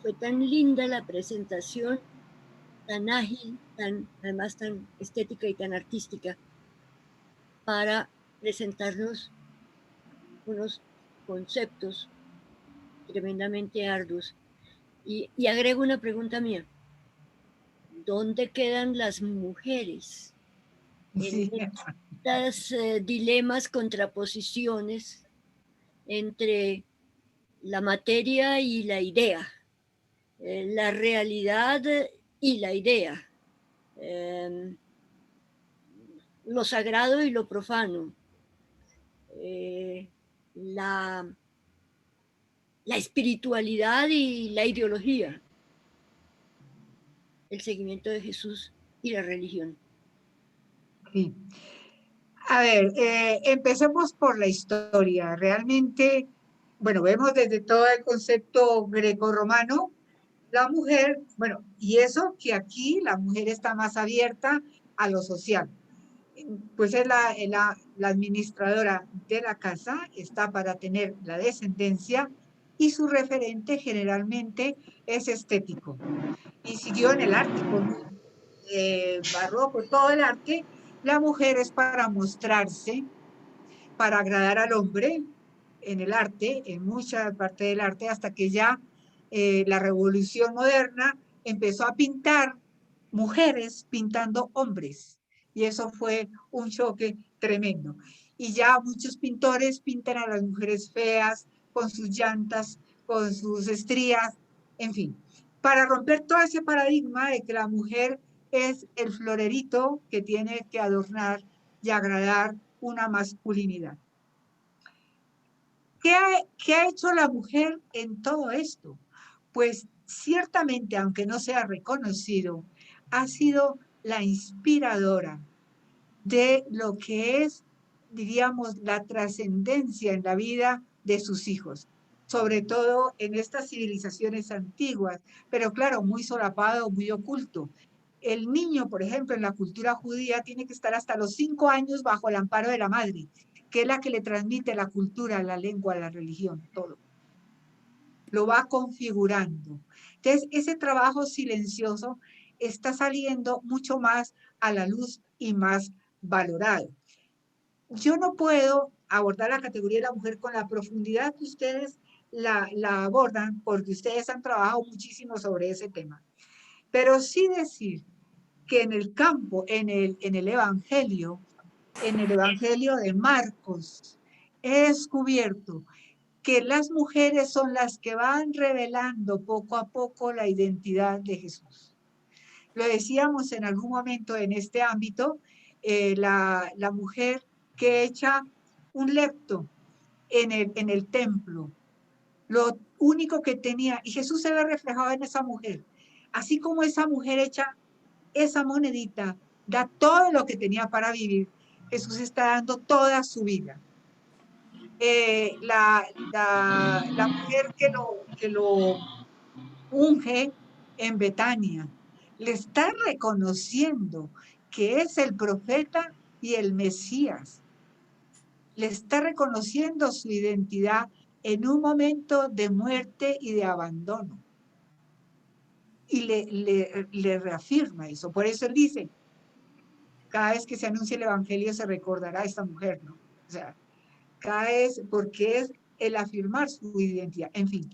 fue tan linda la presentación, tan ágil, además tan estética y tan artística, para presentarnos unos conceptos tremendamente arduos. Y agrego una pregunta mía. ¿Dónde quedan las mujeres en estos dilemas, contraposiciones entre la materia y la idea, la realidad y la idea, lo sagrado y lo profano, la espiritualidad y la ideología, el seguimiento de Jesús y la religión? Sí. A ver, empecemos por la historia. Realmente, bueno, vemos desde todo el concepto grecorromano, la mujer, bueno, y eso que aquí la mujer está más abierta a lo social. Pues es la administradora de la casa, está para tener la descendencia y su referente generalmente es estético. Y siguió en el arte, con barroco, todo el arte, la mujer es para mostrarse, para agradar al hombre en el arte, en mucha parte del arte, hasta que ya la revolución moderna empezó a pintar mujeres pintando hombres. Y eso fue un choque tremendo. Y ya muchos pintores pintan a las mujeres feas, con sus llantas, con sus estrías, en fin, para romper todo ese paradigma de que la mujer es el florerito que tiene que adornar y agradar una masculinidad. ¿Qué ha hecho la mujer en todo esto? Pues ciertamente, aunque no sea reconocido, ha sido la inspiradora de lo que es, diríamos, la trascendencia en la vida de sus hijos, sobre todo en estas civilizaciones antiguas, pero claro, muy solapado, muy oculto. El niño, por ejemplo, en la cultura judía tiene que estar hasta los 5 años bajo el amparo de la madre, que es la que le transmite la cultura, la lengua, la religión, todo. Lo va configurando. Entonces, ese trabajo silencioso está saliendo mucho más a la luz y más valorado. Yo no puedo abordar la categoría de la mujer con la profundidad que ustedes la abordan, porque ustedes han trabajado muchísimo sobre ese tema. Pero sí decir que en el campo, en el Evangelio de Marcos, he descubierto que las mujeres son las que van revelando poco a poco la identidad de Jesús. Lo decíamos en algún momento en este ámbito, la mujer que echa un lepto en el templo, lo único que tenía, y Jesús se ve reflejado en esa mujer, así como esa mujer echa esa monedita, da todo lo que tenía para vivir, Jesús está dando toda su vida. La mujer que lo unge en Betania, le está reconociendo que es el profeta y el Mesías. Le está reconociendo su identidad en un momento de muerte y de abandono. Y le reafirma eso. Por eso él dice, cada vez que se anuncia el Evangelio se recordará a esta mujer, ¿no? O sea, cada vez, porque es el afirmar su identidad. En fin,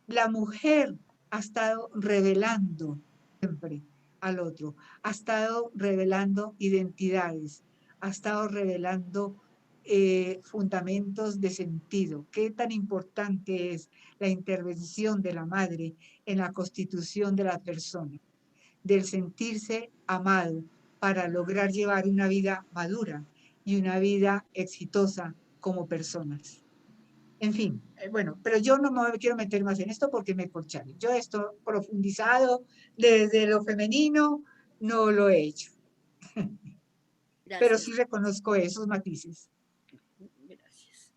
la mujer ha estado revelando siempre al otro, ha estado revelando identidades, ha estado revelando fundamentos de sentido. Qué tan importante es la intervención de la madre en la constitución de la persona, del sentirse amado para lograr llevar una vida madura y una vida exitosa como personas. En fin, bueno, pero yo no me quiero meter más en esto porque me corcharé. Yo esto profundizado desde lo femenino no lo he hecho. Gracias. Pero sí reconozco esos matices. Gracias.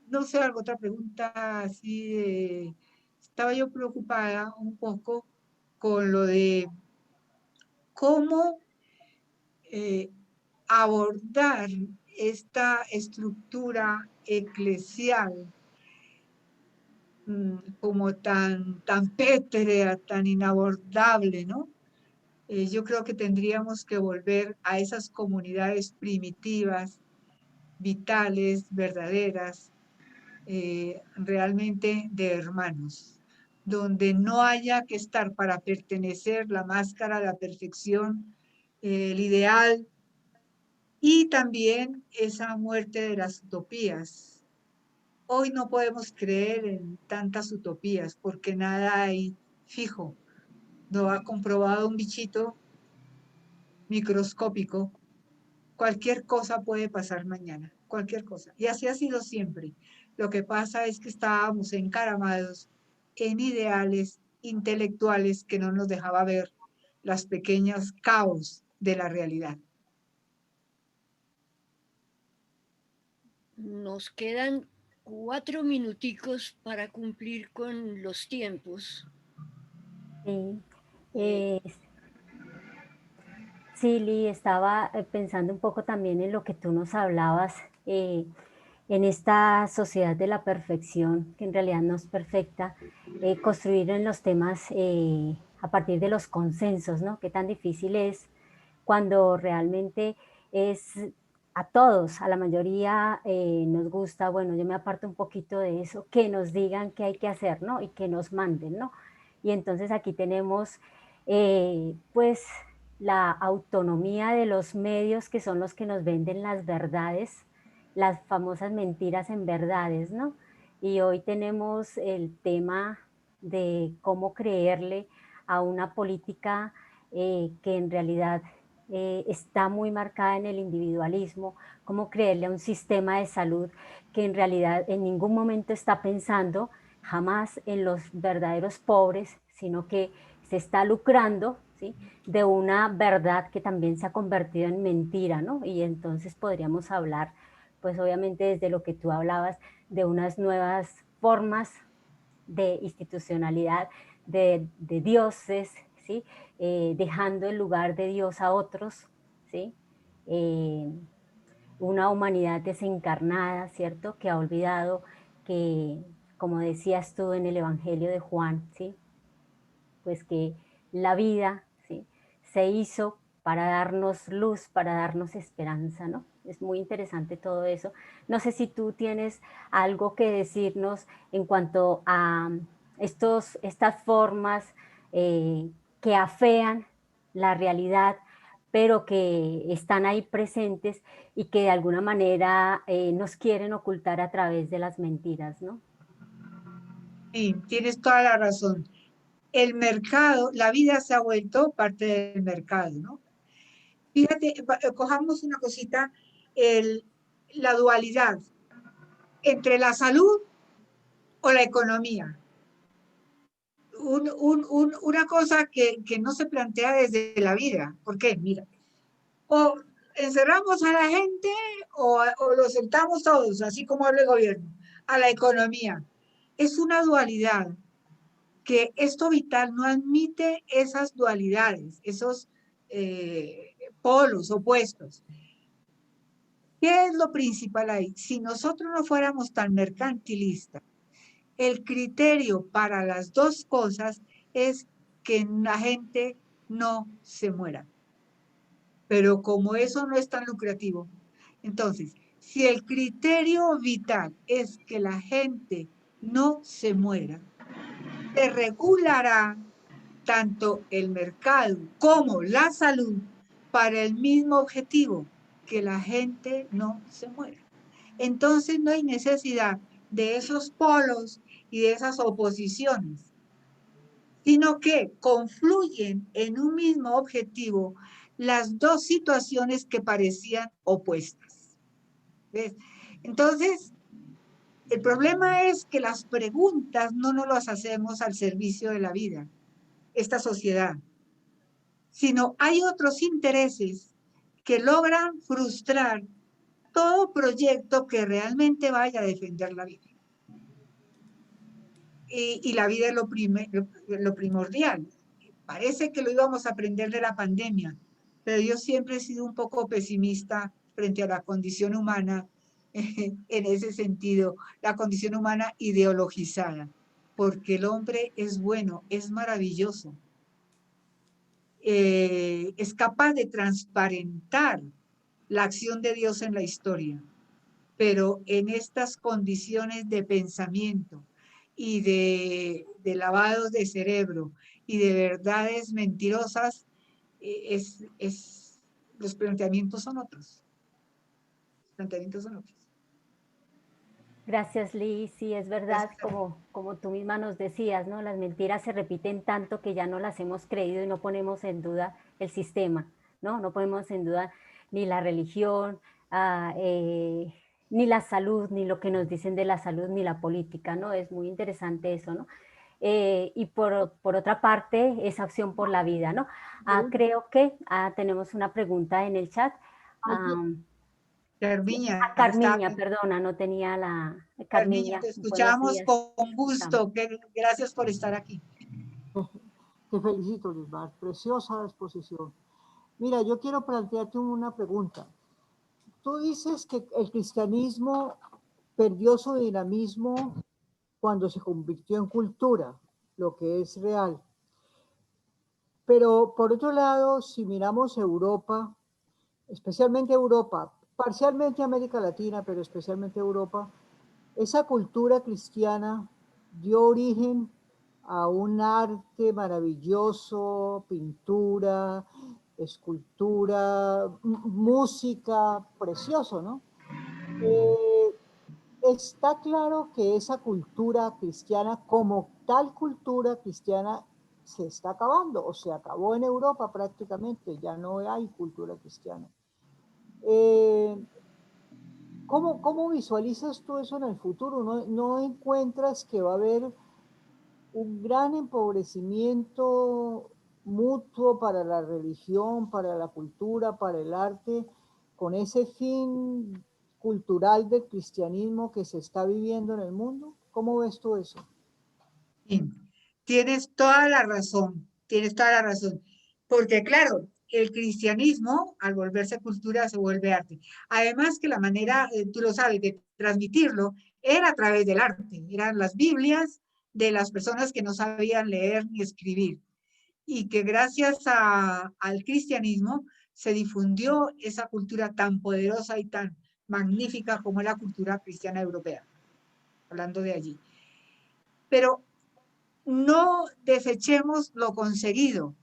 No sé, alguna otra pregunta así de... Estaba yo preocupada un poco con lo de cómo abordar esta estructura eclesial como tan pétrea, tan inabordable, ¿no? Yo creo que tendríamos que volver a esas comunidades primitivas, vitales, verdaderas, realmente de hermanos, donde no haya que estar para pertenecer la máscara, la perfección, el ideal, y también esa muerte de las utopías. Hoy no podemos creer en tantas utopías porque nada hay fijo. No ha comprobado un bichito microscópico. Cualquier cosa puede pasar mañana, cualquier cosa. Y así ha sido siempre. Lo que pasa es que estábamos encaramados en ideales intelectuales que no nos dejaba ver las pequeñas caos de la realidad. Nos quedan 4 minuticos para cumplir con los tiempos. Sí, sí, Lee, estaba pensando un poco también en lo que tú nos hablabas, en esta sociedad de la perfección, que en realidad no es perfecta, construir en los temas a partir de los consensos, ¿no? Qué tan difícil es cuando realmente es a todos, a la mayoría nos gusta, bueno, yo me aparto un poquito de eso, que nos digan qué hay que hacer, ¿no? Y que nos manden, ¿no? Y entonces aquí tenemos, pues, la autonomía de los medios que son los que nos venden las verdades, las famosas mentiras en verdades, ¿no? Y hoy tenemos el tema de cómo creerle a una política que en realidad está muy marcada en el individualismo, cómo creerle a un sistema de salud que en realidad en ningún momento está pensando jamás en los verdaderos pobres, sino que se está lucrando, ¿sí?, de una verdad que también se ha convertido en mentira, ¿no? Y entonces podríamos hablar, pues obviamente desde lo que tú hablabas, de unas nuevas formas de institucionalidad, de dioses, ¿sí? Dejando el lugar de Dios a otros, ¿sí? Una humanidad desencarnada, ¿cierto? Que ha olvidado que, como decías tú en el Evangelio de Juan, ¿sí?, pues que la vida, ¿sí?, se hizo para darnos luz, para darnos esperanza, ¿no? Es muy interesante todo eso. No sé si tú tienes algo que decirnos en cuanto a estas formas que afean la realidad, pero que están ahí presentes y que de alguna manera nos quieren ocultar a través de las mentiras, ¿no? Sí, tienes toda la razón. El mercado, la vida se ha vuelto parte del mercado, ¿no? Fíjate, cojamos una cosita, la dualidad entre la salud o la economía. Una cosa que no se plantea desde la vida. ¿Por qué? Mira, o encerramos a la gente o lo sentamos todos, así como habla el gobierno, a la economía. Es una dualidad que esto vital no admite esas dualidades, esos polos opuestos. ¿Qué es lo principal ahí? Si nosotros no fuéramos tan mercantilistas, el criterio para las dos cosas es que la gente no se muera. Pero como eso no es tan lucrativo, entonces, si el criterio vital es que la gente no se muera, se regulará tanto el mercado como la salud para el mismo objetivo, que la gente no se muera. Entonces no hay necesidad de esos polos y de esas oposiciones, sino que confluyen en un mismo objetivo las dos situaciones que parecían opuestas. ¿Ves? Entonces, el problema es que las preguntas no nos las hacemos al servicio de la vida, esta sociedad, sino hay otros intereses que logran frustrar todo proyecto que realmente vaya a defender la vida. Y la vida es lo primordial. Parece que lo íbamos a aprender de la pandemia, pero yo siempre he sido un poco pesimista frente a la condición humana, en ese sentido, la condición humana ideologizada, porque el hombre es bueno, es maravilloso, es capaz de transparentar la acción de Dios en la historia, pero en estas condiciones de pensamiento y de lavados de cerebro y de verdades mentirosas, los planteamientos son otros. Los planteamientos son otros. Gracias, Liz. Sí, es verdad, como tú misma nos decías, ¿no? Las mentiras se repiten tanto que ya no las hemos creído y no ponemos en duda el sistema, ¿no? No ponemos en duda ni la religión, ni la salud, ni lo que nos dicen de la salud, ni la política, ¿no? Es muy interesante eso, ¿no? Y por otra parte, esa acción por la vida, ¿no? Creo que tenemos una pregunta en el chat. Carmiña, Carmiña, perdona, no tenía la... Carmiña, te escuchamos con gusto. Gracias por estar aquí. Te felicito, Lismar. Preciosa exposición. Mira, yo quiero plantearte una pregunta. Tú dices que el cristianismo perdió su dinamismo cuando se convirtió en cultura, lo que es real. Pero por otro lado, si miramos Europa, especialmente Europa, parcialmente América Latina, pero especialmente Europa, esa cultura cristiana dio origen a un arte maravilloso, pintura, escultura, música, precioso, ¿no? Está claro que esa cultura cristiana, como tal cultura cristiana, se está acabando, o se acabó en Europa prácticamente, ya no hay cultura cristiana. ¿Cómo visualizas tú eso en el futuro? ¿No encuentras que va a haber un gran empobrecimiento mutuo para la religión, para la cultura, para el arte, con ese fin cultural del cristianismo que se está viviendo en el mundo? ¿Cómo ves tú eso? Sí, tienes toda la razón, tienes toda la razón. Porque claro, el cristianismo, al volverse cultura, se vuelve arte. Además que la manera, tú lo sabes, de transmitirlo era a través del arte. Eran las Biblias de las personas que no sabían leer ni escribir. Y que gracias al cristianismo se difundió esa cultura tan poderosa y tan magnífica como la cultura cristiana europea, hablando de allí. Pero no desechemos lo conseguido.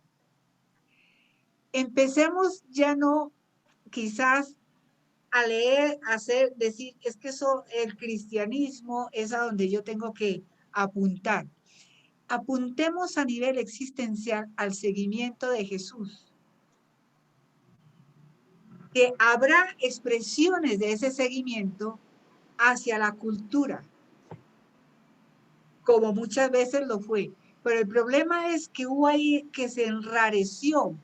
Empecemos ya no quizás a leer, a hacer, decir, es que eso, el cristianismo es a donde yo tengo que apuntar. Apuntemos a nivel existencial al seguimiento de Jesús. Que habrá expresiones de ese seguimiento hacia la cultura, como muchas veces lo fue. Pero el problema es que hubo ahí que se enrareció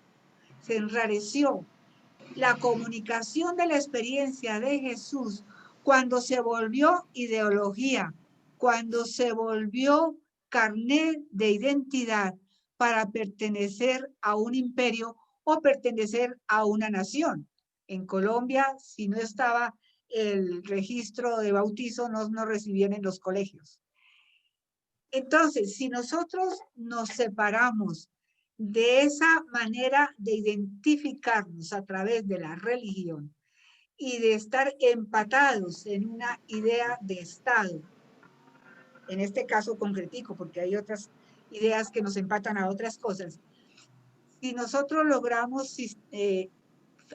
la comunicación de la experiencia de Jesús cuando se volvió ideología, cuando se volvió carnet de identidad para pertenecer a un imperio o pertenecer a una nación. En Colombia, si no estaba el registro de bautizo, no recibían en los colegios. Entonces, si nosotros nos separamos de esa manera de identificarnos a través de la religión y de estar empatados en una idea de Estado, en este caso concretico, porque hay otras ideas que nos empatan a otras cosas, si nosotros logramos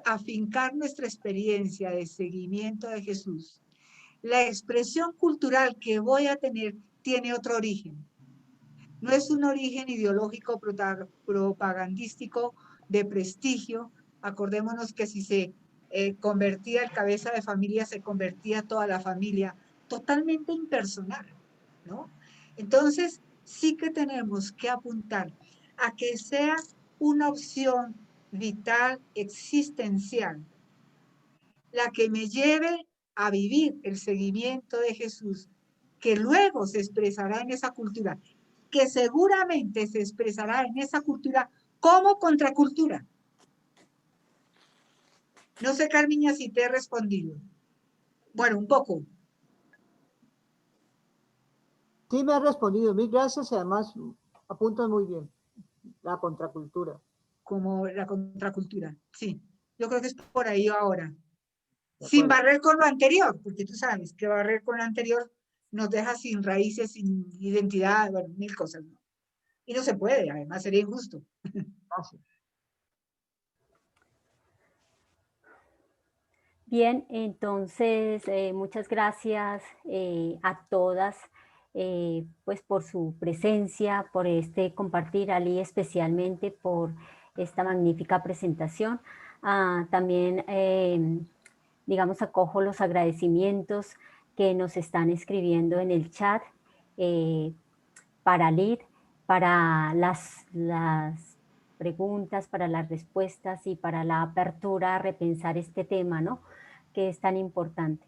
afincar nuestra experiencia de seguimiento de Jesús, la expresión cultural que voy a tener tiene otro origen. No es un origen ideológico propagandístico de prestigio. Acordémonos que si se convertía el cabeza de familia, se convertía toda la familia, totalmente impersonal, ¿no? Entonces, sí que tenemos que apuntar a que sea una opción vital, existencial, la que me lleve a vivir el seguimiento de Jesús, que luego se expresará en esa cultura, que seguramente se expresará en esa cultura como contracultura. No sé, Carmiña, si te he respondido. Bueno, un poco. Sí, me has respondido. Mil gracias y además apuntas muy bien. La contracultura. Como la contracultura, sí. Yo creo que es por ahí ahora. Sin barrer con lo anterior, porque tú sabes que barrer con lo anterior nos deja sin raíces, sin identidad, bueno, mil cosas, ¿no? Y no se puede, además sería injusto. Bien, entonces muchas gracias a todas pues por su presencia, por este compartir, Ali, especialmente por esta magnífica presentación. También, digamos, acojo los agradecimientos que nos están escribiendo en el chat para Lid, para las preguntas, para las respuestas y para la apertura a repensar este tema, ¿no?, que es tan importante.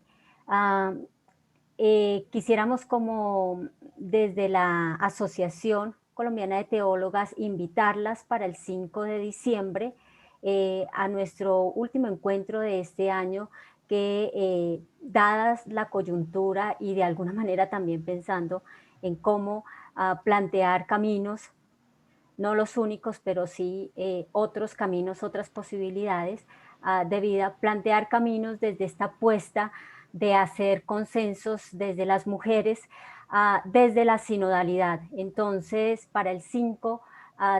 Quisiéramos, como desde la Asociación Colombiana de Teólogas, invitarlas para el 5 de diciembre a nuestro último encuentro de este año, que dadas la coyuntura y de alguna manera también pensando en cómo plantear caminos, no los únicos, pero sí otros caminos, otras posibilidades, de vida, plantear caminos desde esta apuesta de hacer consensos desde las mujeres, desde la sinodalidad. Entonces, para el 5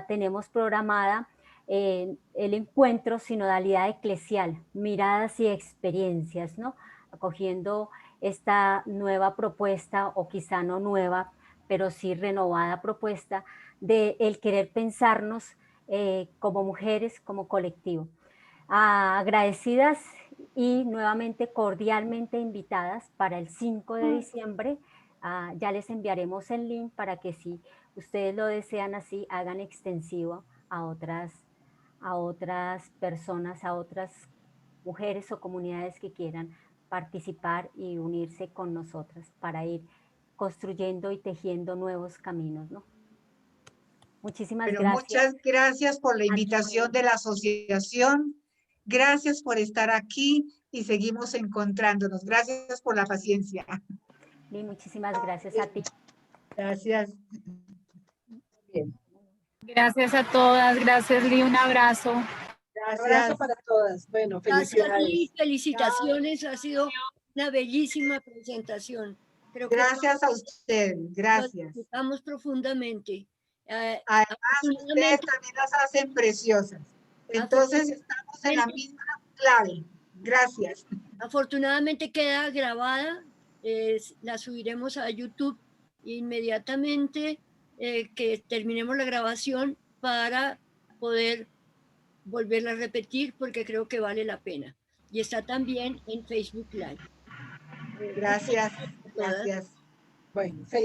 tenemos programada el encuentro sinodalidad eclesial, miradas y experiencias, ¿no? Acogiendo esta nueva propuesta, o quizá no nueva, pero sí renovada propuesta, de el querer pensarnos como mujeres, como colectivo. Agradecidas y nuevamente cordialmente invitadas para el 5 de diciembre. Ya les enviaremos el link para que, si ustedes lo desean así, hagan extensivo a otras personas, a otras mujeres o comunidades que quieran participar y unirse con nosotras para ir construyendo y tejiendo nuevos caminos, ¿no? Muchísimas Pero gracias. muchas gracias por la invitación de la asociación. Gracias por estar aquí y seguimos encontrándonos. Gracias por la paciencia. Y muchísimas gracias a ti. Gracias. Bien. Gracias a todas, gracias Lee, un abrazo. Un Gracias. abrazo para todas. Bueno, Gracias, felicidades. Lee, felicitaciones, ha sido una bellísima presentación. Creo que Gracias a ustedes. nos Gracias. disfrutamos profundamente. Además, ustedes también las hacen preciosas. Entonces, estamos en la misma clave. Gracias. Afortunadamente queda grabada, la subiremos a YouTube inmediatamente que terminemos la grabación, para poder volverla a repetir, porque creo que vale la pena. Y está también en Facebook Live. Gracias. Gracias. Bueno,